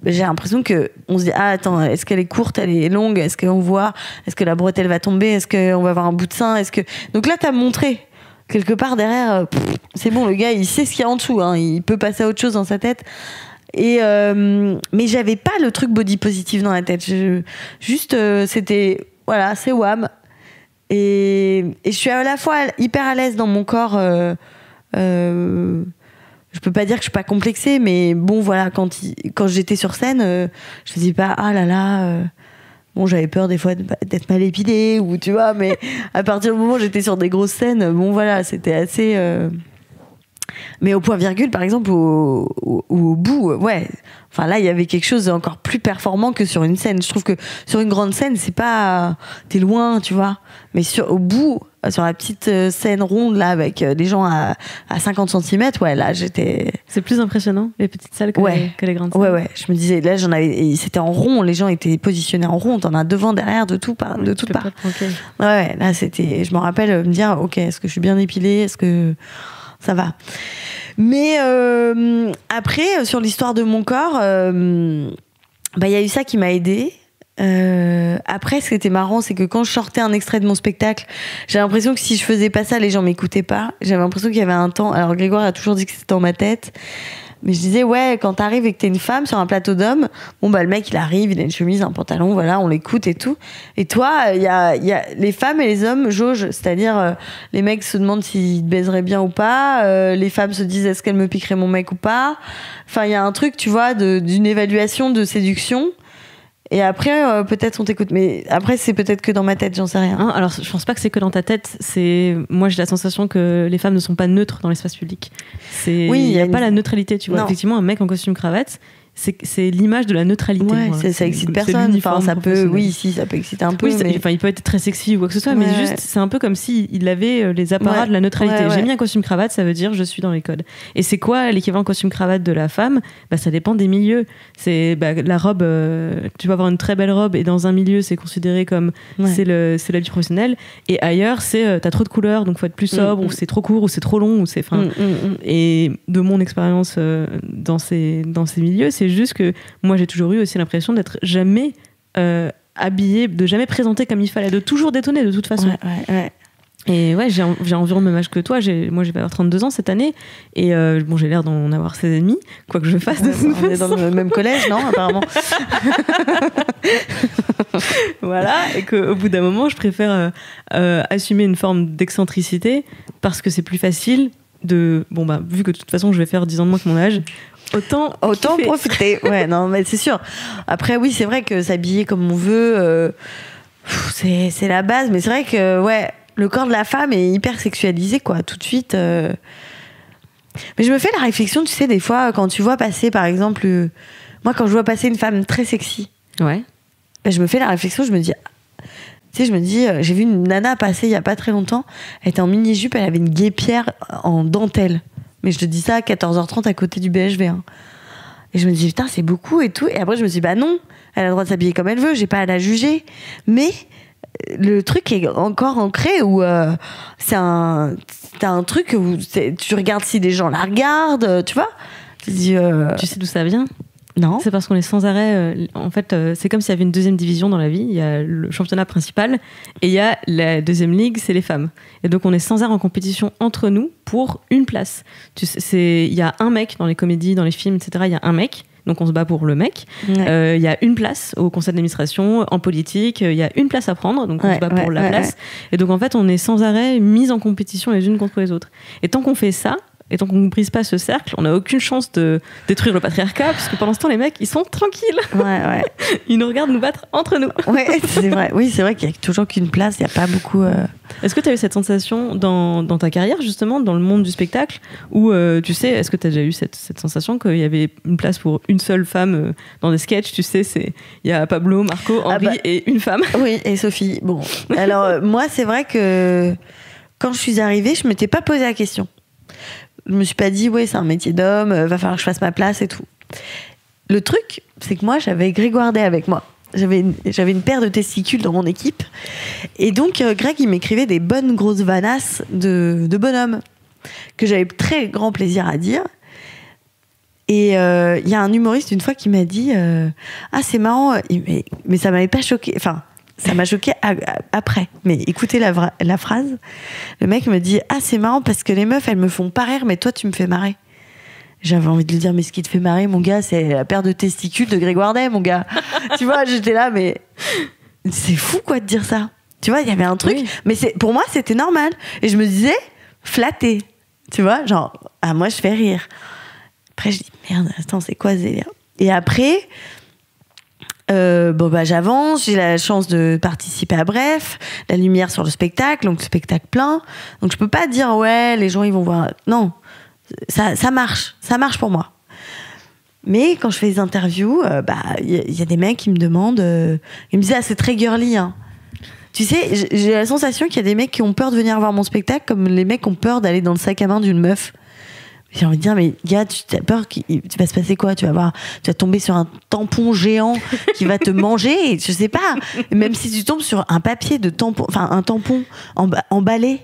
J'ai l'impression que on se dit attends, est-ce qu'elle est courte, elle est longue, est-ce qu'on voit, est-ce que la bretelle va tomber, est-ce qu'on va avoir un bout de sein, donc là t'as montré quelque part derrière, c'est bon, le gars il sait ce qu'il y a en dessous, hein, il peut passer à autre chose dans sa tête. Et mais j'avais pas le truc body positive dans la tête. C'était voilà, c'est wham. Et je suis à la fois hyper à l'aise dans mon corps. Je peux pas dire que je suis pas complexée, mais bon voilà, quand j'étais sur scène, je faisais pas ah là là. Bon, j'avais peur des fois d'être mal épilée, ou tu vois, mais à partir du moment où j'étais sur des grosses scènes, bon voilà, c'était assez. Mais au point virgule, par exemple, au bout, ouais. Enfin là, il y avait quelque chose d'encore plus performant que sur une scène. Je trouve que sur une grande scène, c'est pas. T'es loin, tu vois. Mais au bout, sur la petite scène ronde, là, avec des gens à 50 cm, ouais, là, j'étais. C'est plus impressionnant, les petites salles que les grandes salles. Ouais. Je me disais, là, c'était en rond, les gens étaient positionnés en rond. T'en as devant, derrière, de toutes parts. Ouais, là, c'était. Je me rappelle me dire, ok, est-ce que je suis bien épilée? Est-ce que. Ça va. Mais après, sur l'histoire de mon corps, y a eu ça qui m'a aidée. Après, ce qui était marrant, c'est que quand je sortais un extrait de mon spectacle, j'avais l'impression que si je faisais pas ça, les gens m'écoutaient pas. J'avais l'impression qu'il y avait un temps. Alors Grégoire a toujours dit que c'était dans ma tête. Mais je disais, ouais, quand t'arrives et que t'es une femme sur un plateau d'hommes, bon, le mec, il arrive, il a une chemise, un pantalon, voilà, on l'écoute et tout. Et toi, il y a les femmes et les hommes jaugent. C'est-à-dire, les mecs se demandent s'ils te baiseraient bien ou pas. Les femmes se disent, est-ce qu'elle me piquerait mon mec ou pas? Enfin, il y a un truc, tu vois, d'une évaluation de séduction. Et après, peut-être on t'écoute. Mais après, c'est peut-être que dans ma tête, j'en sais rien. Alors, je pense pas que c'est que dans ta tête. Moi, j'ai la sensation que les femmes ne sont pas neutres dans l'espace public. Oui, il n'y a pas la neutralité, tu vois. Non. Effectivement, un mec en costume cravate, c'est l'image de la neutralité. Ouais, ça excite personne. Enfin, ça peut exciter un peu. Oui, mais... il peut être très sexy ou quoi que ce soit, mais juste, c'est un peu comme s'il avait les apparats de la neutralité. J'ai mis un costume cravate, ça veut dire je suis dans les codes. Et c'est quoi l'équivalent costume cravate de la femme? Ça dépend des milieux. C'est la robe, tu vas avoir une très belle robe et dans un milieu, c'est considéré comme c'est l'habit professionnel. Et ailleurs, t'as trop de couleurs, donc faut être plus sobre, ou c'est trop court, ou c'est trop long, ou c'est. Et de mon expérience dans ces milieux, c'est juste que moi j'ai toujours eu aussi l'impression d'être jamais habillée, de jamais présenter comme il fallait, de toujours détonner de toute façon. Ouais. Et ouais, j'ai environ le même âge que toi. Moi, je vais avoir 32 ans cette année. Et j'ai l'air d'en avoir 16 et demi, quoi que je fasse. On est dans le même collège, non, apparemment. Voilà, et qu'au bout d'un moment, je préfère assumer une forme d'excentricité parce que c'est plus facile vu que de toute façon, je vais faire 10 ans de moins que mon âge. Autant profiter. Ouais, non, mais c'est sûr. Après, oui, c'est vrai que s'habiller comme on veut, c'est la base. Mais c'est vrai que, le corps de la femme est hyper sexualisé, quoi, tout de suite. Mais je me fais la réflexion, tu sais, des fois, quand tu vois passer, par exemple, moi, quand je vois passer une femme très sexy, je me fais la réflexion, je me dis, j'ai vu une nana passer il y a pas très longtemps, elle était en mini-jupe, elle avait une guêpière en dentelle. Mais je te dis ça à 14h30 à côté du BHV. Hein. Et je me dis, putain, c'est beaucoup et tout. Et après, je me dis, non, elle a le droit de s'habiller comme elle veut, j'ai pas à la juger. Mais le truc est encore ancré où t'as un truc où tu regardes si des gens la regardent, tu vois. Tu sais d'où ça vient ? Non. C'est parce qu'on est sans arrêt. En fait, c'est comme s'il y avait une deuxième division dans la vie. Il y a le championnat principal et il y a la deuxième ligue, c'est les femmes. Et donc, on est sans arrêt en compétition entre nous pour une place. Tu sais, il y a un mec dans les comédies, dans les films, etc. Il y a un mec. Donc, on se bat pour le mec. Ouais. Il y a une place au conseil d'administration, en politique. Il y a une place à prendre. Donc, on se bat pour la place. Ouais. Et donc, en fait, on est sans arrêt mis en compétition les unes contre les autres. Et tant qu'on fait ça, et tant qu'on ne brise pas ce cercle, on n'a aucune chance de détruire le patriarcat, parce que pendant ce temps, les mecs, ils sont tranquilles. Ouais. Ils nous regardent nous battre entre nous. Ouais, c'est vrai. Oui, c'est vrai qu'il n'y a toujours qu'une place, il n'y a pas beaucoup... Est-ce que tu as eu cette sensation dans ta carrière, justement, dans le monde du spectacle, où, tu sais, est-ce que tu as déjà eu cette sensation qu'il y avait une place pour une seule femme dans des sketchs, tu sais, il y a Pablo, Marco, Henri et une femme. Oui, et Sophie. Bon, alors, moi, c'est vrai que quand je suis arrivée, je ne m'étais pas posé la question. Je me suis pas dit, ouais, c'est un métier d'homme, va falloir que je fasse ma place et tout. Le truc, c'est que moi, j'avais Grégoire Day avec moi. J'avais une paire de testicules dans mon équipe. Et donc, Greg, il m'écrivait des bonnes grosses vanasses de bonhomme que j'avais très grand plaisir à dire. Et il y a un humoriste, une fois, qui m'a dit ah, c'est marrant, mais ça m'avait pas choqué. Enfin, ça m'a choqué après. Mais écoutez la phrase. Le mec me dit ah, c'est marrant parce que les meufs, elles me font pas rire, mais toi, tu me fais marrer. J'avais envie de lui dire mais ce qui te fait marrer, mon gars, c'est la paire de testicules de Grégoire Day, mon gars. Tu vois, j'étais là, mais c'est fou quoi de dire ça. Tu vois, il y avait un truc, oui. Mais pour moi, c'était normal. Et je me disais flatté. Tu vois, genre ah, moi, je fais rire. Après, je dis merde, attends, c'est quoi ce délire? Et après. J'avance, j'ai la chance de participer à Bref, la lumière sur le spectacle, donc le spectacle plein. Donc je peux pas dire ouais, les gens ils vont voir. Non, ça marche pour moi. Mais quand je fais des interviews, y a des mecs qui me demandent, ils me disent ah, c'est très girly, hein. Tu sais, j'ai la sensation qu'il y a des mecs qui ont peur de venir voir mon spectacle, comme les mecs ont peur d'aller dans le sac à main d'une meuf. J'ai envie de dire, mais gars, tu as peur tu vas se passer quoi? Tu vas tomber sur un tampon géant qui va te manger, je sais pas. Même si tu tombes sur un papier de tampon, enfin un tampon emballé.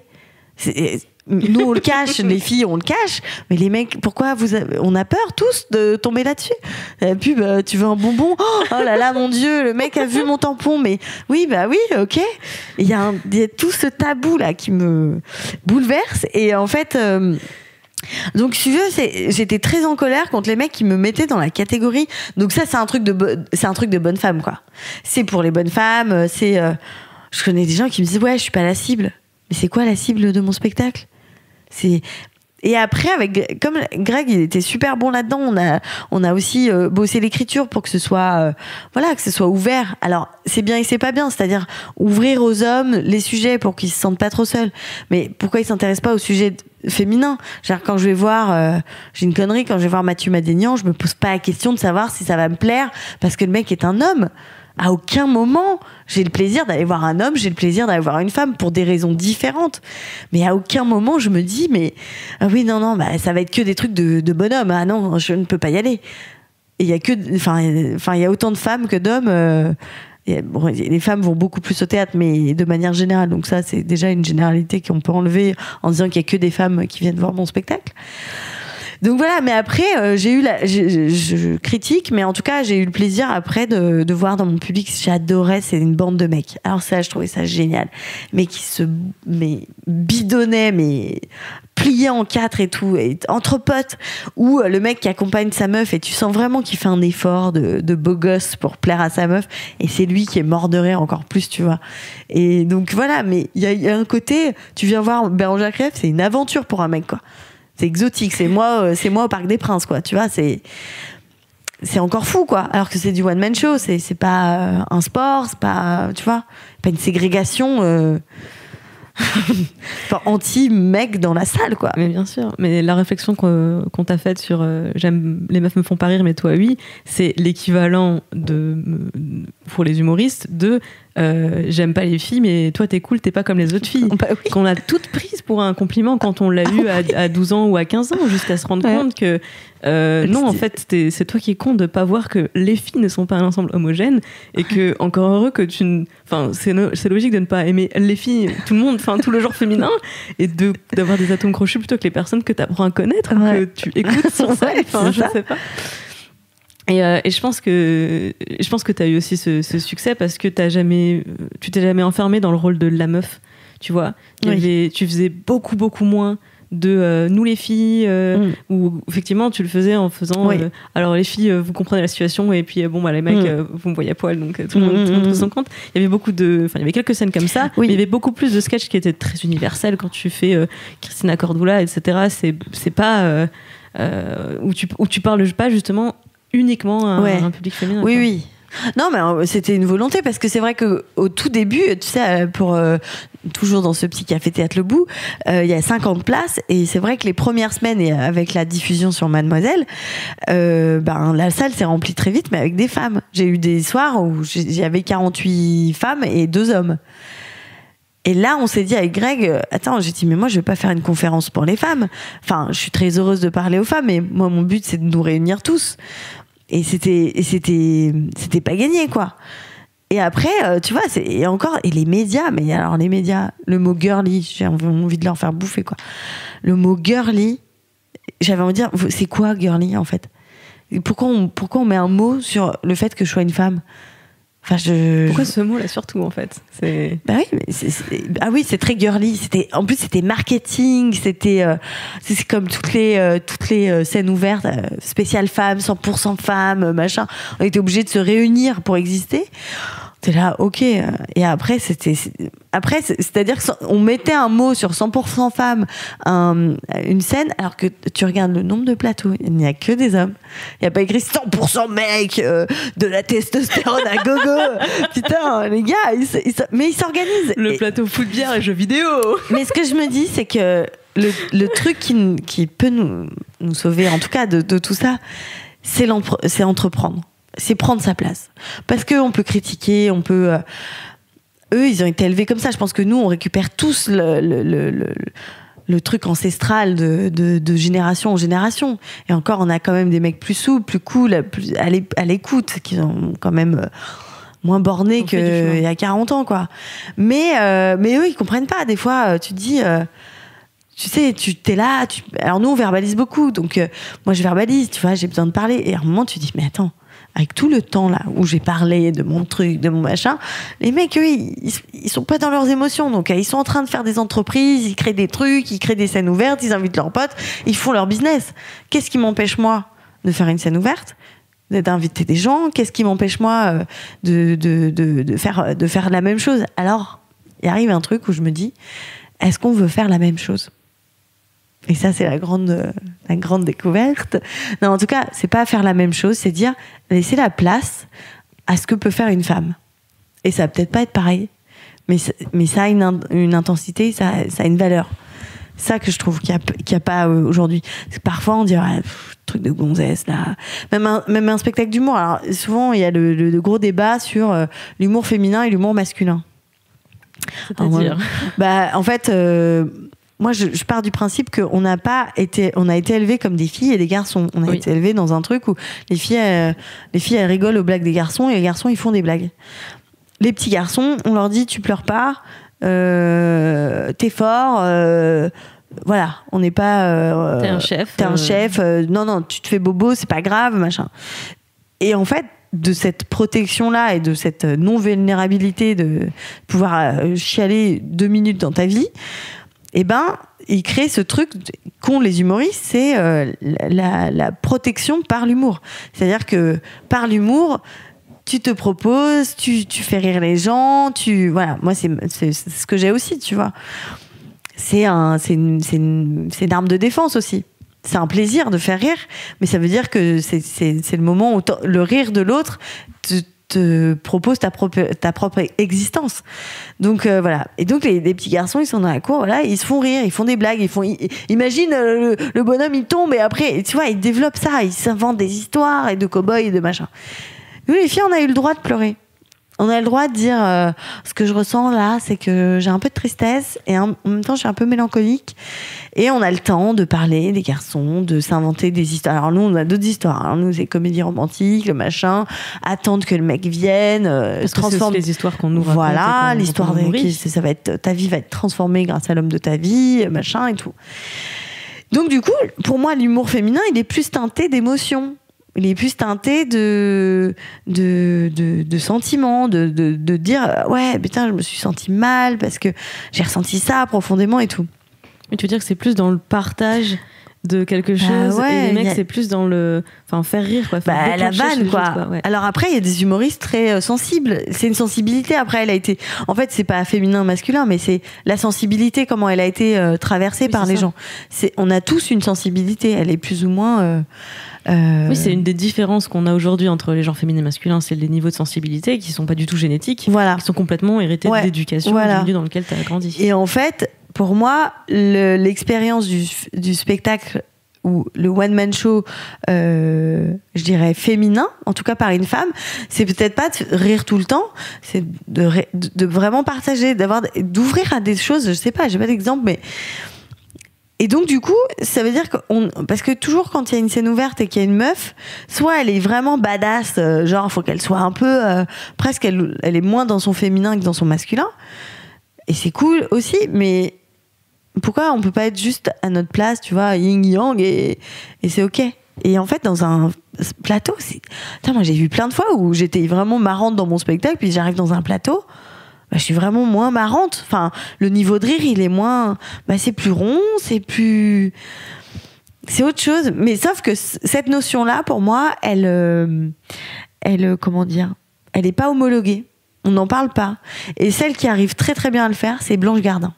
Nous, on le cache, les filles, on le cache. Mais les mecs, pourquoi on a peur tous de tomber là-dessus? La pub, tu veux un bonbon? Oh là là, mon Dieu, le mec a vu mon tampon. Mais oui, ok. Il y a tout ce tabou là qui me bouleverse. Et en fait... Donc, si tu veux, j'étais très en colère contre les mecs qui me mettaient dans la catégorie. Donc ça, c'est un truc de bonne femme, quoi. C'est pour les bonnes femmes. Je connais des gens qui me disent ouais, je suis pas la cible. Mais c'est quoi la cible de mon spectacle? Et après, comme Greg, il était super bon là-dedans, on a aussi bossé l'écriture pour que ce soit, que ce soit ouvert. Alors, c'est bien et c'est pas bien, c'est-à-dire ouvrir aux hommes les sujets pour qu'ils se sentent pas trop seuls. Mais pourquoi ils s'intéressent pas aux sujets féminins? Genre, quand je vais voir, j'ai une connerie, quand je vais voir Mathieu Madénian, je me pose pas la question de savoir si ça va me plaire parce que le mec est un homme. À aucun moment, j'ai le plaisir d'aller voir un homme, j'ai le plaisir d'aller voir une femme pour des raisons différentes. Mais à aucun moment, je me dis, mais oui, non, ça va être que des trucs de bonhomme. Ah non, je ne peux pas y aller. Et il y a il y a autant de femmes que d'hommes. Les femmes vont beaucoup plus au théâtre, mais de manière générale. Donc ça, c'est déjà une généralité qu'on peut enlever en disant qu'il y a que des femmes qui viennent voir mon spectacle. Donc voilà, mais après, je critique, mais en tout cas, j'ai eu le plaisir après de voir dans mon public, j'adorais, c'est une bande de mecs. Alors ça, je trouvais ça génial. Mais qui bidonnaient, mais pliés en quatre et tout, et entre potes, ou le mec qui accompagne sa meuf, et tu sens vraiment qu'il fait un effort de beau gosse pour plaire à sa meuf, et c'est lui qui est mort de rire encore plus, tu vois. Et donc voilà, mais il y a un côté, tu viens voir Bérangère Krief, c'est une aventure pour un mec, quoi. C'est exotique, c'est moi au Parc des Princes, quoi. Tu vois, c'est encore fou, quoi. Alors que c'est du one man show, c'est pas un sport, c'est pas, tu vois, pas une ségrégation anti-mec dans la salle, quoi. Mais bien sûr. Mais la réflexion qu'on t'a faite sur j'aime les meufs me font pas rire, mais toi oui, c'est l'équivalent pour les humoristes de j'aime pas les filles, mais toi t'es cool, t'es pas comme les autres filles. Bah oui. Qu'on a toutes prises pour un compliment quand on l'a eu à 12 ans ou à 15 ans, jusqu'à se rendre compte que non, en fait, c'est toi qui es con de pas voir que les filles ne sont pas un ensemble homogène et que, encore heureux que c'est logique de ne pas aimer les filles, tout le monde, tout le genre féminin, et d'avoir des atomes crochus plutôt que les personnes que t'apprends à connaître, ou que tu écoutes sur ça, je sais pas. Et je pense que tu as eu aussi ce succès parce que tu t'es jamais enfermé dans le rôle de la meuf, tu vois. Tu faisais beaucoup, beaucoup moins de nous les filles, où effectivement tu le faisais en faisant alors les filles vous comprenez la situation et puis bon bah les mecs vous me voyez à poil donc tout le monde trouve son compte. Il y avait il y avait quelques scènes comme ça, mais il y avait beaucoup plus de sketchs qui étaient très universels quand tu fais Christina Cordula, etc. C'est pas où tu parles pas justement uniquement à un public féminin. Oui. Non, mais c'était une volonté parce que c'est vrai que au tout début, tu sais, pour toujours dans ce petit café théâtre Le Bout, il y a 50 places et c'est vrai que les premières semaines et avec la diffusion sur Mademoiselle, la salle s'est remplie très vite, mais avec des femmes. J'ai eu des soirs où j'avais 48 femmes et 2 hommes. Et là, on s'est dit avec Greg, j'ai dit, mais moi, je vais pas faire une conférence pour les femmes. Enfin, je suis très heureuse de parler aux femmes, mais moi, mon but, c'est de nous réunir tous. Et c'était pas gagné, quoi. Et après, tu vois, et les médias, mais alors les médias, le mot girly, j'ai envie de leur faire bouffer, quoi. Le mot girly, j'avais envie de dire, c'est quoi girly, en fait? Pourquoi on met un mot sur le fait que je sois une femme? Enfin, pourquoi ce mot-là surtout, en fait? Bah oui, mais c'est très girly. En plus, c'était marketing. C'est comme toutes les scènes ouvertes, spéciales femmes, 100% femmes, machin. On était obligés de se réunir pour exister. T'es là, ok. Et après, c'est-à-dire qu'on mettait un mot sur 100% femmes, une scène, alors que tu regardes le nombre de plateaux, il n'y a que des hommes. Il n'y a pas écrit 100% mecs, de la testostérone à gogo. Putain, les gars, mais ils s'organisent. Le plateau foot bière et jeux vidéo. Mais ce que je me dis, c'est que le truc qui peut nous sauver, en tout cas, de tout ça, c'est entreprendre. C'est prendre sa place. Parce qu'on peut critiquer, on peut... eux, ils ont été élevés comme ça. Je pense que nous, on récupère tous le truc ancestral de génération en génération. Et encore, on a quand même des mecs plus souples, plus cool, plus à l'écoute, qui sont quand même moins bornés qu'il y a 40 ans, quoi. Mais eux, ils comprennent pas. Des fois, tu te dis... tu sais, t'es là... Alors nous, on verbalise beaucoup. Donc, moi, je verbalise, tu vois, j'ai besoin de parler. Et à un moment, tu te dis, mais attends... Avec tout le temps là où j'ai parlé de mon truc, de mon machin, les mecs, eux, ils sont pas dans leurs émotions. Donc, ils sont en train de faire des entreprises, ils créent des trucs, ils créent des scènes ouvertes, ils invitent leurs potes, ils font leur business. Qu'est-ce qui m'empêche, moi, de faire une scène ouverte, d'inviter des gens? Qu'est-ce qui m'empêche, moi, de faire la même chose? Alors, il arrive un truc où je me dis, est-ce qu'on veut faire la même chose? Et ça, c'est la grande découverte. Non, en tout cas, c'est pas faire la même chose, c'est dire laisser la place à ce que peut faire une femme. Et ça va peut-être pas être pareil, mais ça a une intensité, ça a une valeur. Ça que je trouve qu'il y a pas aujourd'hui. Parce que parfois, on dirait truc de gonzesse là. Même un spectacle d'humour. Alors souvent, il y a le gros débat sur l'humour féminin et l'humour masculin. C'est-à-dire en fait. Moi, je pars du principe qu'on a été élevés comme des filles et des garçons. On a été élevés dans un truc où les filles, elles rigolent aux blagues des garçons et les garçons, ils font des blagues. Les petits garçons, on leur dit, tu pleures pas, t'es fort, voilà, on n'est pas... t'es un chef. T'es un chef, non, tu te fais bobo, c'est pas grave, machin. Et en fait, de cette protection-là et de cette non-vulnérabilité de pouvoir chialer 2 minutes dans ta vie, il crée ce truc qu'ont les humoristes, c'est la protection par l'humour. C'est-à-dire que par l'humour, tu te proposes, tu fais rire les gens, voilà. Moi, c'est ce que j'ai aussi, tu vois. C'est une arme de défense aussi. C'est un plaisir de faire rire, mais ça veut dire que c'est le moment où le rire de l'autre te propose ta propre existence. Donc voilà. Et donc les petits garçons, ils sont dans la cour, voilà, ils se font rire, ils font des blagues, imagine le bonhomme, il tombe et après, tu vois, ils développent ça, ils s'inventent des histoires et de cow-boys et de machin. Nous les filles, on a eu le droit de pleurer. On a le droit de dire ce que je ressens là, c'est que j'ai un peu de tristesse et en même temps je suis un peu mélancolique. Et on a le temps de parler des garçons, de s'inventer des histoires. Alors nous, on a d'autres histoires. Hein. Nous, c'est comédie romantique, le machin, attendre que le mec vienne, transformer les histoires qu'on nous raconte. Voilà, l'histoire ça va être, ta vie va être transformée grâce à l'homme de ta vie, machin et tout. Donc du coup, pour moi, l'humour féminin, il est plus teinté d'émotions. Il est plus teinté de sentiments, de dire ouais, putain, je me suis sentie mal parce que j'ai ressenti ça profondément et tout. Mais tu veux dire que c'est plus dans le partage de quelque chose, et les mecs c'est plus dans le faire rire, quoi, la vanne, quoi. Ouais. Alors après il y a des humoristes très sensibles, c'est une sensibilité. Après elle a été, en fait c'est pas féminin masculin, mais c'est la sensibilité, comment elle a été traversée par les gens. On a tous une sensibilité, elle est plus ou moins oui, c'est une des différences qu'on a aujourd'hui entre les genres féminins et masculins, c'est les niveaux de sensibilité qui sont pas du tout génétiques, qui sont complètement hérités de l'éducation, du milieu dans lequel tu as grandi. Et en fait, pour moi, l'expérience du spectacle ou le one-man show, je dirais féminin, en tout cas par une femme, c'est peut-être pas de rire tout le temps, c'est de vraiment partager, d'ouvrir à des choses, je sais pas, j'ai pas d'exemple, mais... Et donc du coup, ça veut dire parce que toujours quand il y a une scène ouverte et qu'il y a une meuf, soit elle est vraiment badass, genre faut qu'elle soit un peu, presque elle est moins dans son féminin que dans son masculin, et c'est cool aussi, mais pourquoi on peut pas être juste à notre place, tu vois, yin yang, et c'est ok. Et en fait, dans un plateau, moi j'ai vu plein de fois où j'étais vraiment marrante dans mon spectacle, puis j'arrive dans un plateau, je suis vraiment moins marrante. Enfin, le niveau de rire, il est moins, c'est plus rond, c'est autre chose. Mais sauf que cette notion-là, pour moi, elle, comment dire, elle est pas homologuée. On n'en parle pas. Et celle qui arrive très très bien à le faire, c'est Blanche Gardin.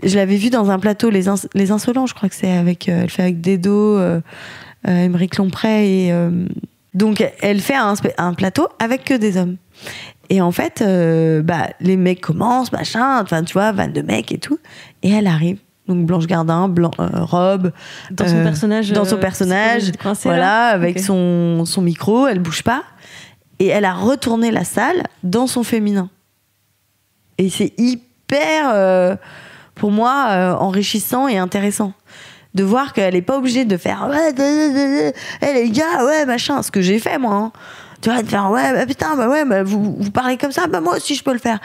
Je l'avais vue dans un plateau, Les Insolents, je crois que c'est elle fait avec Dedo, Émeric Lomprey, et donc elle fait un plateau avec que des hommes. Et en fait, les mecs commencent, machin, tu vois, vanne de mecs et tout, et elle arrive. Donc Blanche Gardin, robe, dans son personnage, voilà, avec son micro, elle bouge pas, et elle a retourné la salle dans son féminin. Et c'est hyper, pour moi, enrichissant et intéressant de voir qu'elle est pas obligée de faire les gars, ouais, machin, ce que j'ai fait moi. Hein. Tu vois, de faire vous parlez comme ça, moi aussi je peux le faire.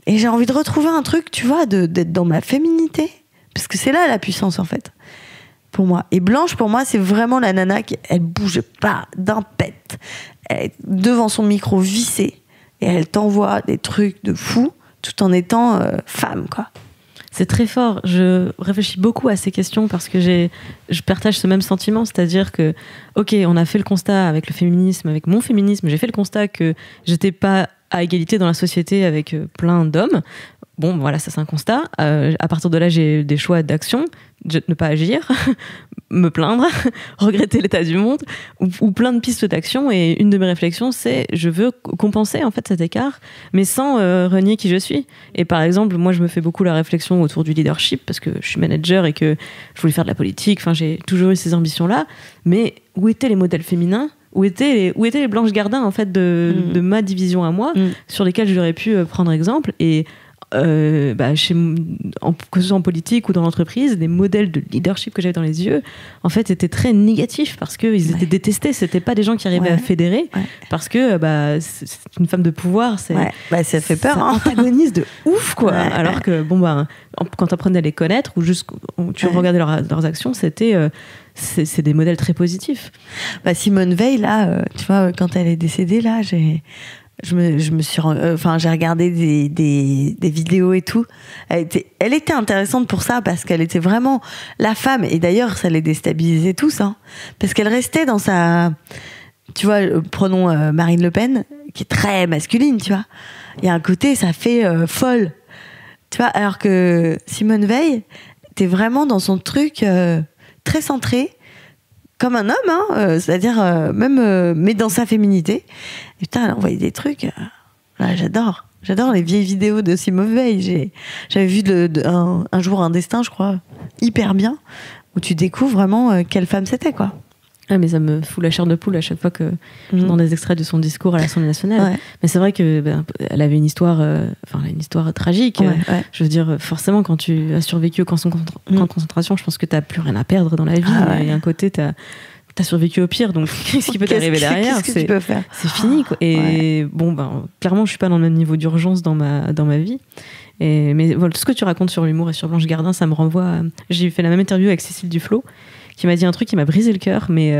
Et j'ai envie de retrouver un truc, tu vois, d'être dans ma féminité, parce que c'est là la puissance en fait, pour moi. Et Blanche, pour moi, c'est vraiment la nana qui, elle bouge pas d'un pet, elle est devant son micro vissé et elle t'envoie des trucs de fou tout en étant femme, quoi. C'est très fort. Je réfléchis beaucoup à ces questions parce que je partage ce même sentiment, c'est-à-dire que, ok, on a fait le constat avec le féminisme, avec mon féminisme, j'ai fait le constat que j'étais pas à égalité dans la société avec plein d'hommes. Bon, voilà, ça c'est un constat. À partir de là, j'ai des choix d'action, ne pas agir, me plaindre, regretter l'état du monde, ou plein de pistes d'action. Et une de mes réflexions, c'est je veux compenser en fait cet écart, mais sans renier qui je suis. Et par exemple, moi, je me fais beaucoup la réflexion autour du leadership parce que je suis manager et que je voulais faire de la politique. Enfin, j'ai toujours eu ces ambitions-là. Mais où étaient les modèles féminins ? Où étaient les Blanche Gardin en fait de ma division à moi, sur lesquelles j'aurais pu prendre exemple. Et que ce soit en politique ou dans l'entreprise, les modèles de leadership que j'avais dans les yeux en fait étaient très négatifs parce qu'ils étaient détestés. C'était pas des gens qui arrivaient à fédérer parce que c'est une femme de pouvoir, ça fait peur, ça antagonise de ouf, quoi. Alors que quand tu apprenais à les connaître ou juste tu regardais leurs actions, c'était c'est des modèles très positifs. Simone Veil, là, tu vois, quand elle est décédée, là, j'ai regardé des vidéos et tout. Elle était intéressante pour ça parce qu'elle était vraiment la femme, et d'ailleurs ça les déstabilisait tous, hein, parce qu'elle restait dans sa, tu vois, prenons Marine Le Pen qui est très masculine, tu vois, il y a un côté ça fait folle, tu vois, alors que Simone Veil était vraiment dans son truc très centré comme un homme, hein, c'est-à-dire mais dans sa féminité. Et putain, elle envoyait des trucs. Là, j'adore les vieilles vidéos de Simone Veil. J'avais vu un jour un destin, je crois, hyper bien, où tu découvres vraiment quelle femme c'était, quoi. Ah, mais ça me fout la chair de poule à chaque fois que j'entends des extraits de son discours à l'Assemblée nationale. Ouais. Mais c'est vrai que elle avait une histoire tragique. Ouais. Je veux dire, forcément, quand tu as survécu au camp de concentration, je pense que t'as plus rien à perdre dans la vie. Il y a un côté, t'as survécu au pire, donc qu'est-ce qui peut t'arriver derrière? Qu'est-ce que tu peux faire? C'est fini, quoi. Et clairement, je suis pas dans le même niveau d'urgence dans ma vie. Mais voilà, tout ce que tu racontes sur l'humour et sur Blanche Gardin, ça me renvoie. J'ai fait la même interview avec Cécile Duflot, qui m'a dit un truc qui m'a brisé le cœur. Mais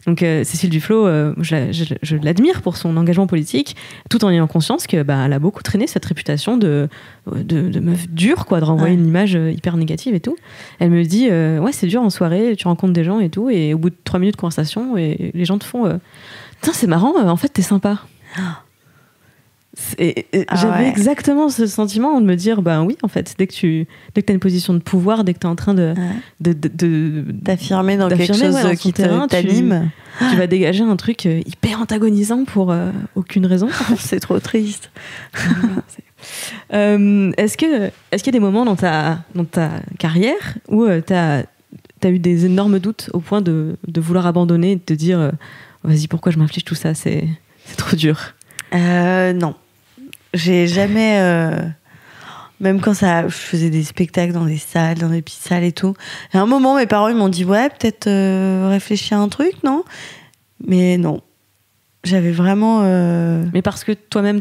donc Cécile Duflot, je l'admire pour son engagement politique, tout en ayant conscience que elle a beaucoup traîné cette réputation de meuf dure, quoi, de renvoyer une image hyper négative et tout. Elle me dit ouais, c'est dur en soirée, tu rencontres des gens et tout, et au bout de 3 minutes de conversation, et les gens te font putain, c'est marrant, en fait t'es sympa. J'avais exactement ce sentiment de me dire oui, en fait, dès que t'as une position de pouvoir, dès que t'es en train d'affirmer dans quelque chose qui t'anime, tu vas dégager un truc hyper antagonisant pour aucune raison. C'est trop triste. Est-ce qu'il y a des moments dans ta carrière où t'as eu des énormes doutes au point de vouloir abandonner et de te dire vas-y, pourquoi je m'inflige tout ça, c'est trop dur? Non. J'ai jamais... même quand je faisais des spectacles dans des salles, dans des petites salles et tout. À un moment, mes parents ils m'ont dit ouais, peut-être réfléchir à un truc, non? Mais non. J'avais vraiment... Mais parce que toi-même,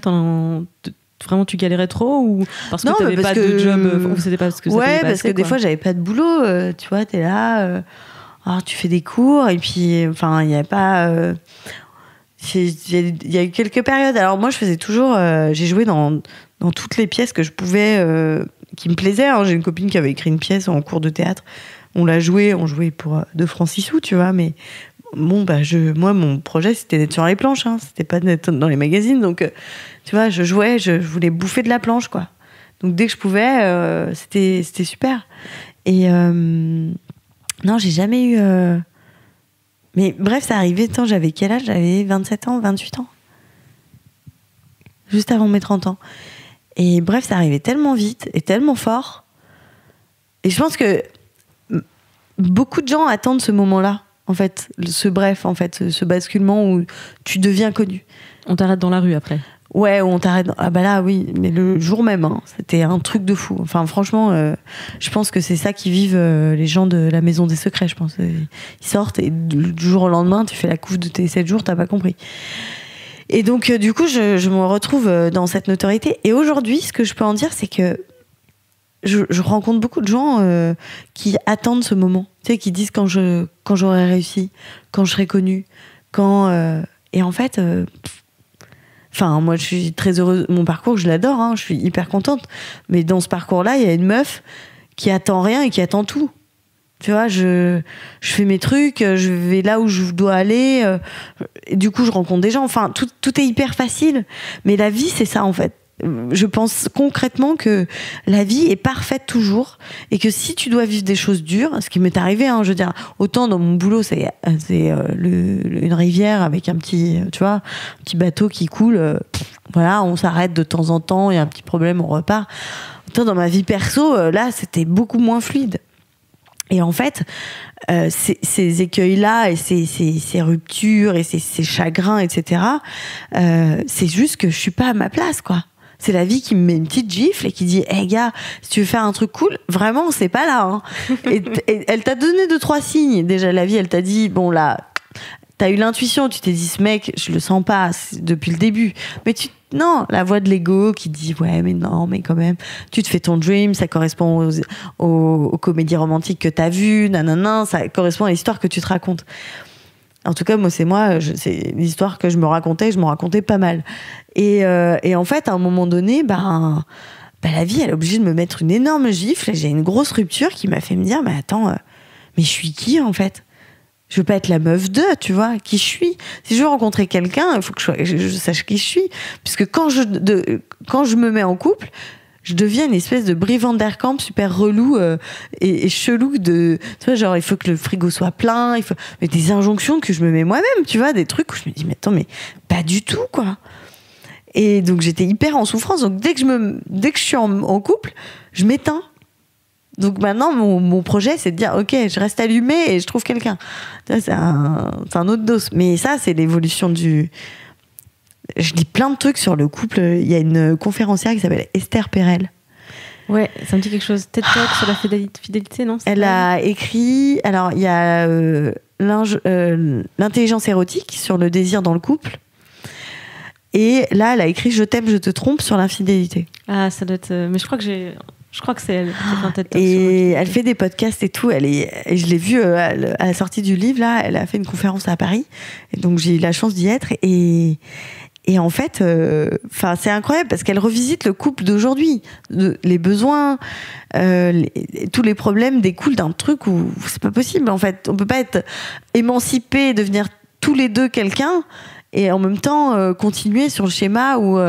vraiment tu galérais trop, ou parce que t'avais pas de job, ou c'était pas parce que ça t'avait pas parce assez, que des fois j'avais pas de boulot, tu vois, t'es là, alors tu fais des cours, et puis enfin il y avait pas... Il y a eu quelques périodes. Alors moi, je faisais toujours... j'ai joué dans toutes les pièces que je pouvais... qui me plaisaient. Hein. J'ai une copine qui avait écrit une pièce en cours de théâtre. On jouait pour 2 francs 6 sous, tu vois. Mais bon, moi, mon projet, c'était d'être sur les planches. Hein. C'était pas d'être dans les magazines. Donc, tu vois, je jouais, je voulais bouffer de la planche, quoi. Donc, dès que je pouvais, c'était super. Et non, j'ai jamais eu... Mais bref, ça arrivait, j'avais quel âge? J'avais 27 ans, 28 ans. Juste avant mes 30 ans. Et bref, ça arrivait tellement vite et tellement fort. Et je pense que beaucoup de gens attendent ce moment-là, en fait, ce basculement où tu deviens connu. On t'arrête dans la rue après. Ouais, on t'arrête. Ah là, oui, mais le jour même, hein, c'était un truc de fou. Enfin, franchement, je pense que c'est ça qui vivent les gens de la Maison des Secrets, je pense. Ils sortent et du jour au lendemain, tu fais la couve de tes 7 jours, t'as pas compris. Et donc, du coup, je me retrouve dans cette notoriété. Et aujourd'hui, ce que je peux en dire, c'est que je rencontre beaucoup de gens qui attendent ce moment. Tu sais, qui disent quand j'aurai réussi, quand je serai connue, et en fait... Enfin, moi, je suis très heureuse. Mon parcours, je l'adore, hein, je suis hyper contente. Mais dans ce parcours-là, il y a une meuf qui attend rien et qui attend tout. Tu vois, je fais mes trucs, je vais là où je dois aller. Et du coup, je rencontre des gens. Enfin, tout est hyper facile. Mais la vie, c'est ça, en fait. Je pense concrètement que la vie est parfaite toujours, et que si tu dois vivre des choses dures, ce qui m'est arrivé, hein, je veux dire, autant dans mon boulot c'est une rivière avec un petit bateau qui coule, voilà, on s'arrête de temps en temps, il y a un petit problème, on repart. Autant dans ma vie perso, là c'était beaucoup moins fluide. Et en fait, ces écueils-là et ces ruptures et ces chagrins, etc., c'est juste que je suis pas à ma place, quoi. C'est la vie qui me met une petite gifle et qui dit hey gars, si tu veux faire un truc cool, vraiment c'est pas là, hein. et elle t'a donné 2-3 signes. Déjà la vie, elle t'a dit bon là, t'as eu l'intuition, tu t'es dit ce mec, je le sens pas depuis le début. Mais non, la voix de l'ego qui dit ouais mais non, mais quand même, tu te fais ton dream, ça correspond aux comédies romantiques que t'as vues, nanana, ça correspond à l'histoire que tu te racontes. En tout cas, c'est l'histoire que je me racontais pas mal. Et en fait, à un moment donné, la vie, elle est obligée de me mettre une énorme gifle. Et j'ai une grosse rupture qui m'a fait me dire, mais attends, mais je suis qui, en fait? Je veux pas être la meuf de, tu vois, qui je suis. Si je veux rencontrer quelqu'un, il faut que je sache qui je suis. Puisque quand je me mets en couple, je deviens une espèce de Brie Van Der Kamp super relou et chelou tu vois, genre il faut que le frigo soit plein, mais des injonctions que je me mets moi-même, tu vois, des trucs où je me dis mais attends, mais pas du tout, quoi. Et donc j'étais hyper en souffrance. Donc dès que je suis en couple, je m'éteins. Donc maintenant mon projet c'est de dire ok, je reste allumée et je trouve quelqu'un. C'est un autre dos. Mais ça c'est l'évolution Je lis plein de trucs sur le couple. Il y a une conférencière qui s'appelle Esther Perel. Ouais, ça me dit quelque chose. TED Talk sur la fidélité, non? Elle a écrit... Alors, il y a l'intelligence érotique sur le désir dans le couple. Et là, elle a écrit « Je t'aime, je te trompe » sur l'infidélité. Ah, ça doit être... Mais je crois que j'ai Je crois que c'est elle. C'est un TED Talk Et elle fait des podcasts et tout. Et je l'ai vue à la sortie du livre, là. Elle a fait une conférence à Paris. Et donc, j'ai eu la chance d'y être. Et en fait, c'est incroyable parce qu'elle revisite le couple d'aujourd'hui. Les besoins, tous les problèmes découlent d'un truc où c'est pas possible. En fait, on peut pas être émancipé et devenir tous les deux quelqu'un et en même temps continuer sur le schéma où,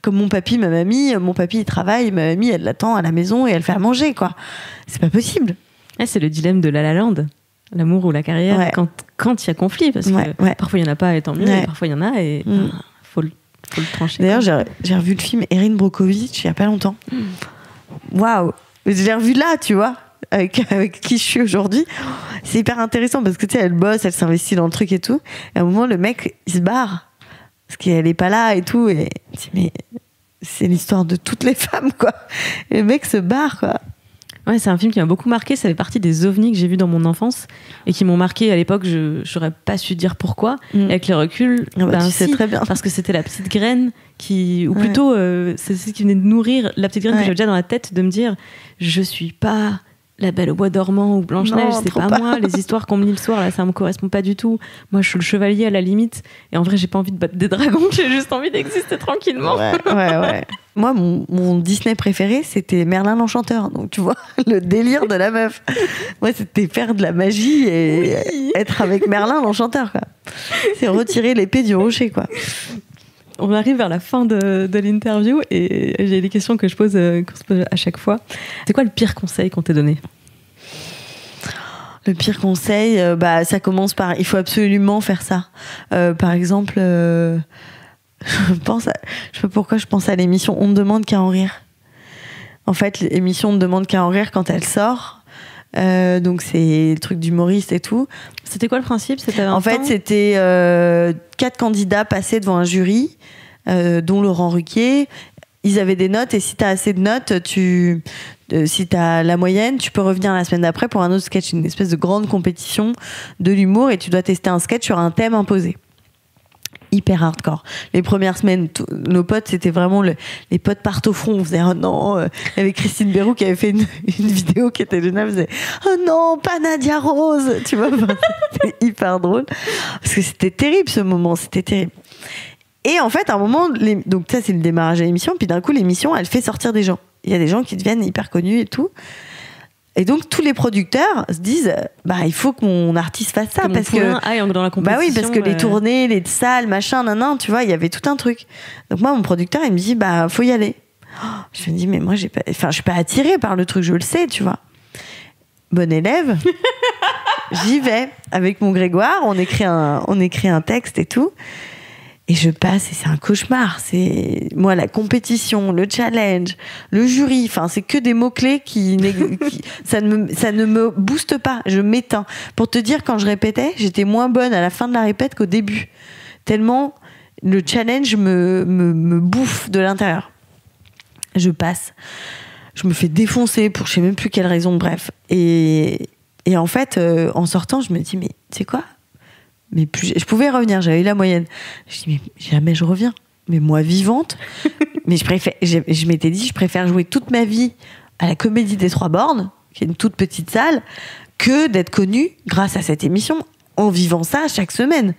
comme mon papy, ma mamie, mon papy il travaille, ma mamie elle l'attend à la maison et elle fait à manger, quoi. C'est pas possible. C'est le dilemme de La La Land. L'amour ou la carrière, Ouais. quand il y a conflit, parce que parfois il y en a pas et tant mieux, et parfois il y en a et faut le trancher. D'ailleurs, j'ai revu le film Erin Brockovich il y a pas longtemps. Waouh! Je l'ai revu là, tu vois, avec qui je suis aujourd'hui. C'est hyper intéressant parce que tu sais, elle bosse, elle s'investit dans le truc et tout. Et à un moment, le mec, il se barre parce qu'elle est pas là et tout. Et je dis, mais c'est l'histoire de toutes les femmes, quoi. Et le mec se barre, quoi. Ouais, c'est un film qui m'a beaucoup marqué. Ça fait partie des ovnis que j'ai vus dans mon enfance et qui m'ont marqué à l'époque. Je n'aurais pas su dire pourquoi. Avec le recul, tu sais très bien. Parce que c'était la petite graine ou plutôt c'est ce qui venait de nourrir la petite graine que j'avais déjà dans la tête, de me dire je suis pas La Belle au bois dormant ou Blanche-Neige, c'est pas moi. Les histoires qu'on me lit le soir, là, ça me correspond pas du tout. Moi, je suis le chevalier à la limite. Et en vrai, j'ai pas envie de battre des dragons. J'ai juste envie d'exister tranquillement. Ouais. Moi, mon Disney préféré, c'était Merlin l'Enchanteur. Donc, tu vois, le délire de la meuf. Moi, c'était faire de la magie et être avec Merlin l'Enchanteur, quoi. C'est retirer l'épée du rocher, quoi. On arrive vers la fin de l'interview et j'ai des questions qu'on se pose à chaque fois. C'est quoi le pire conseil qu'on t'ait donné ? Le pire conseil, ça commence par il faut absolument faire ça. Par exemple, je sais pas pourquoi je pense à l'émission On ne demande qu'à en rire. En fait, l'émission On ne demande qu'à en rire quand elle sort. Donc c'est le truc d'humoriste et tout. C'était quoi le principe ? En fait, c'était 4 candidats passés devant un jury, dont Laurent Ruquier. Ils avaient des notes et si t'as assez de notes, si t'as la moyenne, tu peux revenir la semaine d'après pour un autre sketch, une espèce de grande compétition de l'humour et tu dois tester un sketch sur un thème imposé. Hyper hardcore. Les premières semaines, nos potes, c'était vraiment les potes partent au front. On faisait oh non. Il y avait Christine Bérou qui avait fait une vidéo qui était géniale. Elle faisait oh non, pas Nadia Rose. Tu vois, c'était hyper drôle parce que c'était terrible ce moment. C'était terrible. Et en fait, à un moment, donc ça c'est le démarrage de l'émission. Puis d'un coup, l'émission, elle fait sortir des gens. Il y a des gens qui deviennent hyper connus et tout. Et donc tous les producteurs se disent il faut que mon artiste fasse ça parce que aille dans la compétition. Oui, parce que les tournées, les salles, machin, tu vois, il y avait tout un truc. Donc moi mon producteur, il me dit faut y aller. Je me dis mais moi je suis pas attirée par le truc, je le sais, tu vois. Bon élève. J'y vais avec mon Grégoire, on écrit un texte et tout. Et je passe et c'est un cauchemar. C'est moi la compétition, le challenge, le jury. Enfin, c'est que des mots clés ça ne me booste pas. Je m'éteins. Pour te dire, quand je répétais, j'étais moins bonne à la fin de la répète qu'au début. Tellement le challenge me bouffe de l'intérieur. Je passe. Je me fais défoncer pour je sais même plus quelle raison. Bref. Et en fait, en sortant, je me dis mais tu sais quoi ? Mais je pouvais revenir, j'avais eu la moyenne. Je dis, mais jamais je reviens. Mais moi, vivante. Mais je m'étais dit, je préfère jouer toute ma vie à la Comédie des Trois Bornes, qui est une toute petite salle, que d'être connue grâce à cette émission, en vivant ça chaque semaine.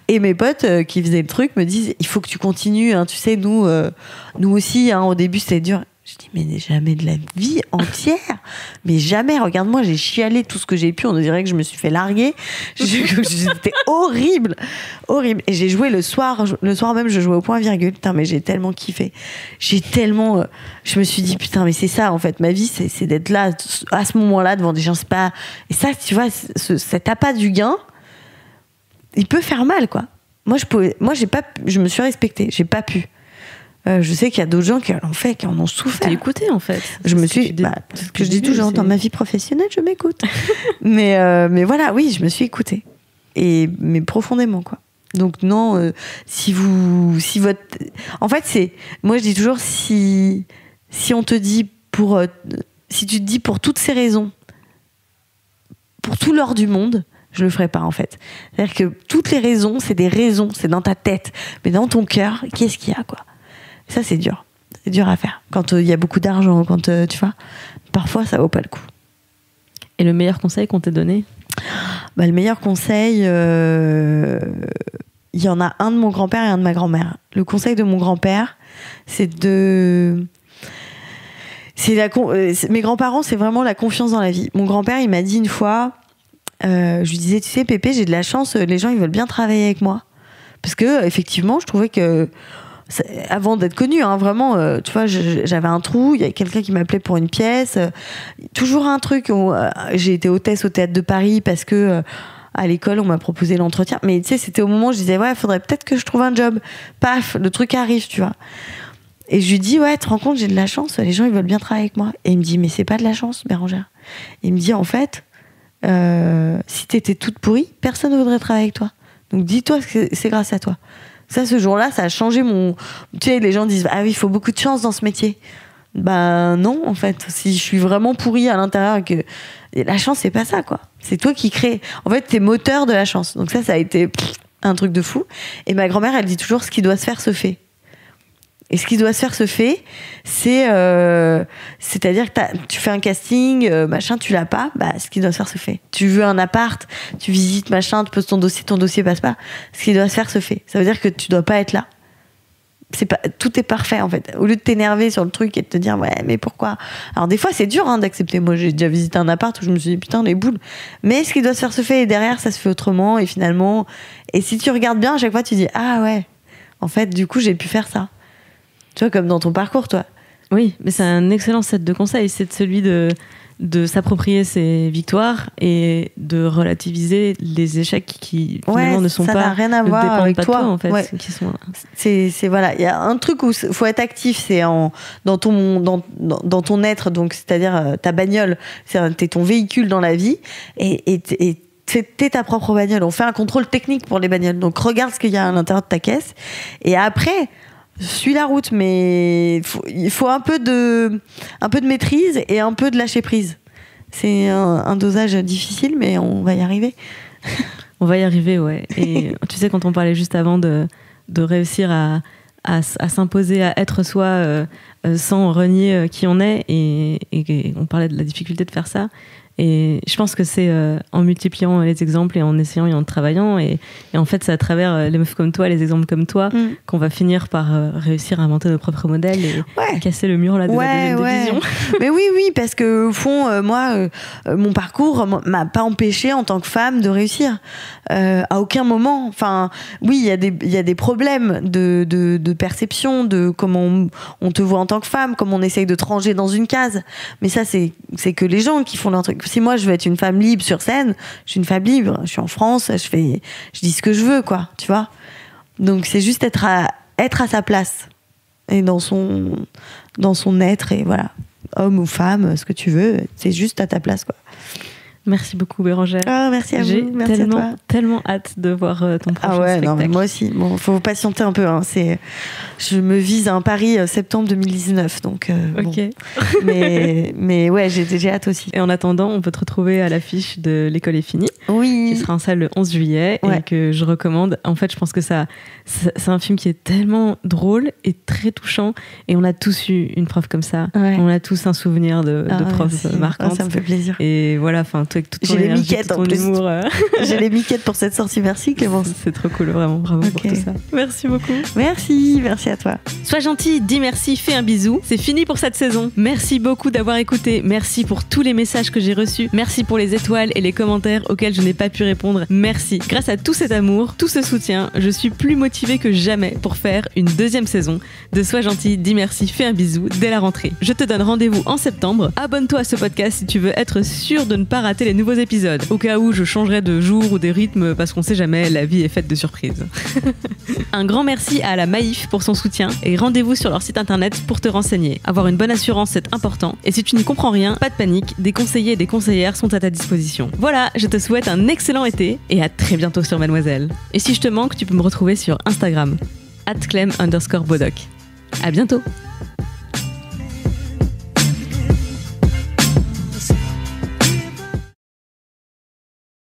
Et mes potes qui faisaient le truc me disent, il faut que tu continues. Hein. Tu sais, nous aussi, au début, c'était dur. Je dis, mais jamais de la vie entière. Mais jamais. Regarde-moi, j'ai chialé tout ce que j'ai pu. On dirait que je me suis fait larguer. C'était horrible. Horrible. Et j'ai joué le soir même, je jouais au point virgule. Putain, mais j'ai tellement kiffé. Je me suis dit, putain, mais c'est ça, en fait. Ma vie, c'est d'être là, à ce moment-là, devant des gens. C'est pas... Et ça, tu vois, cet appât du gain, il peut faire mal, quoi. Moi, je me suis respectée. J'ai pas pu. Je sais qu'il y a d'autres gens qui l'ont fait, qui en ont souffert. T'es écouté en fait. Je me suis, ce que je dis toujours dans ma vie professionnelle, je m'écoute. mais voilà, oui, je me suis écoutée. Mais profondément, quoi. Donc non, en fait, moi je dis toujours, si on te dit si tu te dis pour toutes ces raisons, pour tout l'or du monde, je le ferai pas en fait. C'est-à-dire que toutes les raisons, c'est des raisons, c'est dans ta tête, mais dans ton cœur, qu'est-ce qu'il y a, quoi. Ça, c'est dur. C'est dur à faire. Quand il y a beaucoup d'argent, quand tu vois, parfois ça vaut pas le coup. Et le meilleur conseil qu'on t'ait donné ? Le meilleur conseil, il y en a un de mon grand-père et un de ma grand-mère. Le conseil de mon grand-père, mes grands-parents, c'est vraiment la confiance dans la vie. Mon grand-père, il m'a dit une fois, je lui disais, tu sais, Pépé, j'ai de la chance, les gens, ils veulent bien travailler avec moi. Parce que, effectivement, je trouvais que, avant d'être connue, hein, vraiment, tu vois, j'avais un trou, il y avait quelqu'un qui m'appelait pour une pièce, toujours un truc où j'ai été hôtesse au Théâtre de Paris parce que à l'école, on m'a proposé l'entretien. Mais tu sais, c'était au moment où je disais, ouais, il faudrait peut-être que je trouve un job. Paf, le truc arrive, tu vois. Et je lui dis, ouais, tu te rends compte, j'ai de la chance, les gens, ils veulent bien travailler avec moi. Et il me dit, mais c'est pas de la chance, Bérangère. Il me dit, en fait, si t'étais toute pourrie, personne ne voudrait travailler avec toi. Donc dis-toi que c'est grâce à toi. Ça, ce jour-là, ça a changé mon... Tu sais, les gens disent, ah oui, il faut beaucoup de chance dans ce métier. Non, en fait. Si je suis vraiment pourrie à l'intérieur et que... Et la chance, c'est pas ça, quoi. C'est toi qui crée. En fait, t'es moteur de la chance. Donc ça a été un truc de fou. Et ma grand-mère, elle dit toujours, ce qui doit se faire se fait. Et ce qui doit se faire se fait, c'est-à-dire que tu fais un casting, machin, tu l'as pas, ce qui doit se faire se fait. Tu veux un appart, tu visites, machin, tu poses ton dossier passe pas. Ce qui doit se faire se fait. Ça veut dire que tu dois pas être là. Tout est parfait, en fait. Au lieu de t'énerver sur le truc et de te dire, ouais, mais pourquoi ? Alors, des fois, c'est dur d'accepter. Moi, j'ai déjà visité un appart où je me suis dit, putain, les boules. Mais ce qui doit se faire se fait, et derrière, ça se fait autrement. Et finalement, et si tu regardes bien, à chaque fois, tu dis, ah ouais, en fait, du coup, j'ai pu faire ça. Tu vois, comme dans ton parcours, toi. Oui, mais c'est un excellent set de conseils. C'est celui de s'approprier ses victoires et de relativiser les échecs qui finalement ne sont ça pas... n'a rien à voir avec toi. En fait, ouais. Qui sont... c'est voilà, il y a un truc où il faut être actif, c'est dans ton être, donc c'est-à-dire ta bagnole, t'es ton véhicule dans la vie et t'es ta propre bagnole. On fait un contrôle technique pour les bagnoles, donc regarde ce qu'il y a à l'intérieur de ta caisse et après suis la route, mais il faut un peu de maîtrise et un peu de lâcher prise. C'est un dosage difficile, mais on va y arriver. On va y arriver, ouais. Et tu sais, quand on parlait juste avant de réussir à s'imposer, à être soi sans renier qui on est, et on parlait de la difficulté de faire ça. Et je pense que c'est en multipliant les exemples et en essayant et en travaillant. Et en fait, c'est à travers les meufs comme toi, les exemples comme toi, qu'on va finir par réussir à inventer nos propres modèles et casser le mur là, de la deuxième division. Mais oui, parce que au fond, moi, mon parcours m'a pas empêché en tant que femme de réussir. À aucun moment. Enfin, oui, il y a des problèmes de perception, de comment on te voit en tant que femme, comment on essaye de te ranger dans une case. Mais ça, c'est que les gens qui font leur truc. Si moi je veux être une femme libre sur scène, je suis une femme libre, je suis en France, je dis ce que je veux, quoi, tu vois. Donc c'est juste être à sa place et dans son être, et voilà, homme ou femme, ce que tu veux, c'est juste à ta place, quoi. Merci beaucoup, Bérangère. Ah, merci à vous. Merci à toi. J'ai tellement hâte de voir ton prochain spectacle. Non, mais moi aussi. Bon, faut patienter un peu. Hein. Je me vise à un Paris septembre 2019, donc. Ok. Bon. mais ouais, j'ai hâte aussi. Et en attendant, on peut te retrouver à l'affiche de L'école est finie. Oui. Qui sera en salle le 11 juillet et que je recommande. En fait, je pense que c'est un film qui est tellement drôle et très touchant. Et on a tous eu une prof comme ça. Ouais. On a tous un souvenir de prof marquante. Ça me fait plaisir. Et voilà, enfin. J'ai les miquettes en plus. J'ai les miquettes pour cette sortie. Merci Clémence. C'est trop cool, vraiment. Bravo pour tout ça. Merci beaucoup. Merci à toi. Sois gentil, dis merci, fais un bisou. C'est fini pour cette saison. Merci beaucoup d'avoir écouté. Merci pour tous les messages que j'ai reçus. Merci pour les étoiles et les commentaires auxquels je n'ai pas pu répondre. Merci. Grâce à tout cet amour, tout ce soutien, je suis plus motivée que jamais pour faire une deuxième saison de Sois gentil, dis merci, fais un bisou dès la rentrée. Je te donne rendez-vous en septembre. Abonne-toi à ce podcast si tu veux être sûr de ne pas rater les nouveaux épisodes. Au cas où je changerai de jour ou de rythme parce qu'on sait jamais, la vie est faite de surprises. Un grand merci à la Maïf pour son soutien et rendez-vous sur leur site internet pour te renseigner. Avoir une bonne assurance, c'est important. Et si tu n'y comprends rien, pas de panique, des conseillers et des conseillères sont à ta disposition. Voilà, je te souhaite un excellent été et à très bientôt sur Mademoiselle. Et si je te manque, tu peux me retrouver sur Instagram @Clem_Bodoc. À bientôt.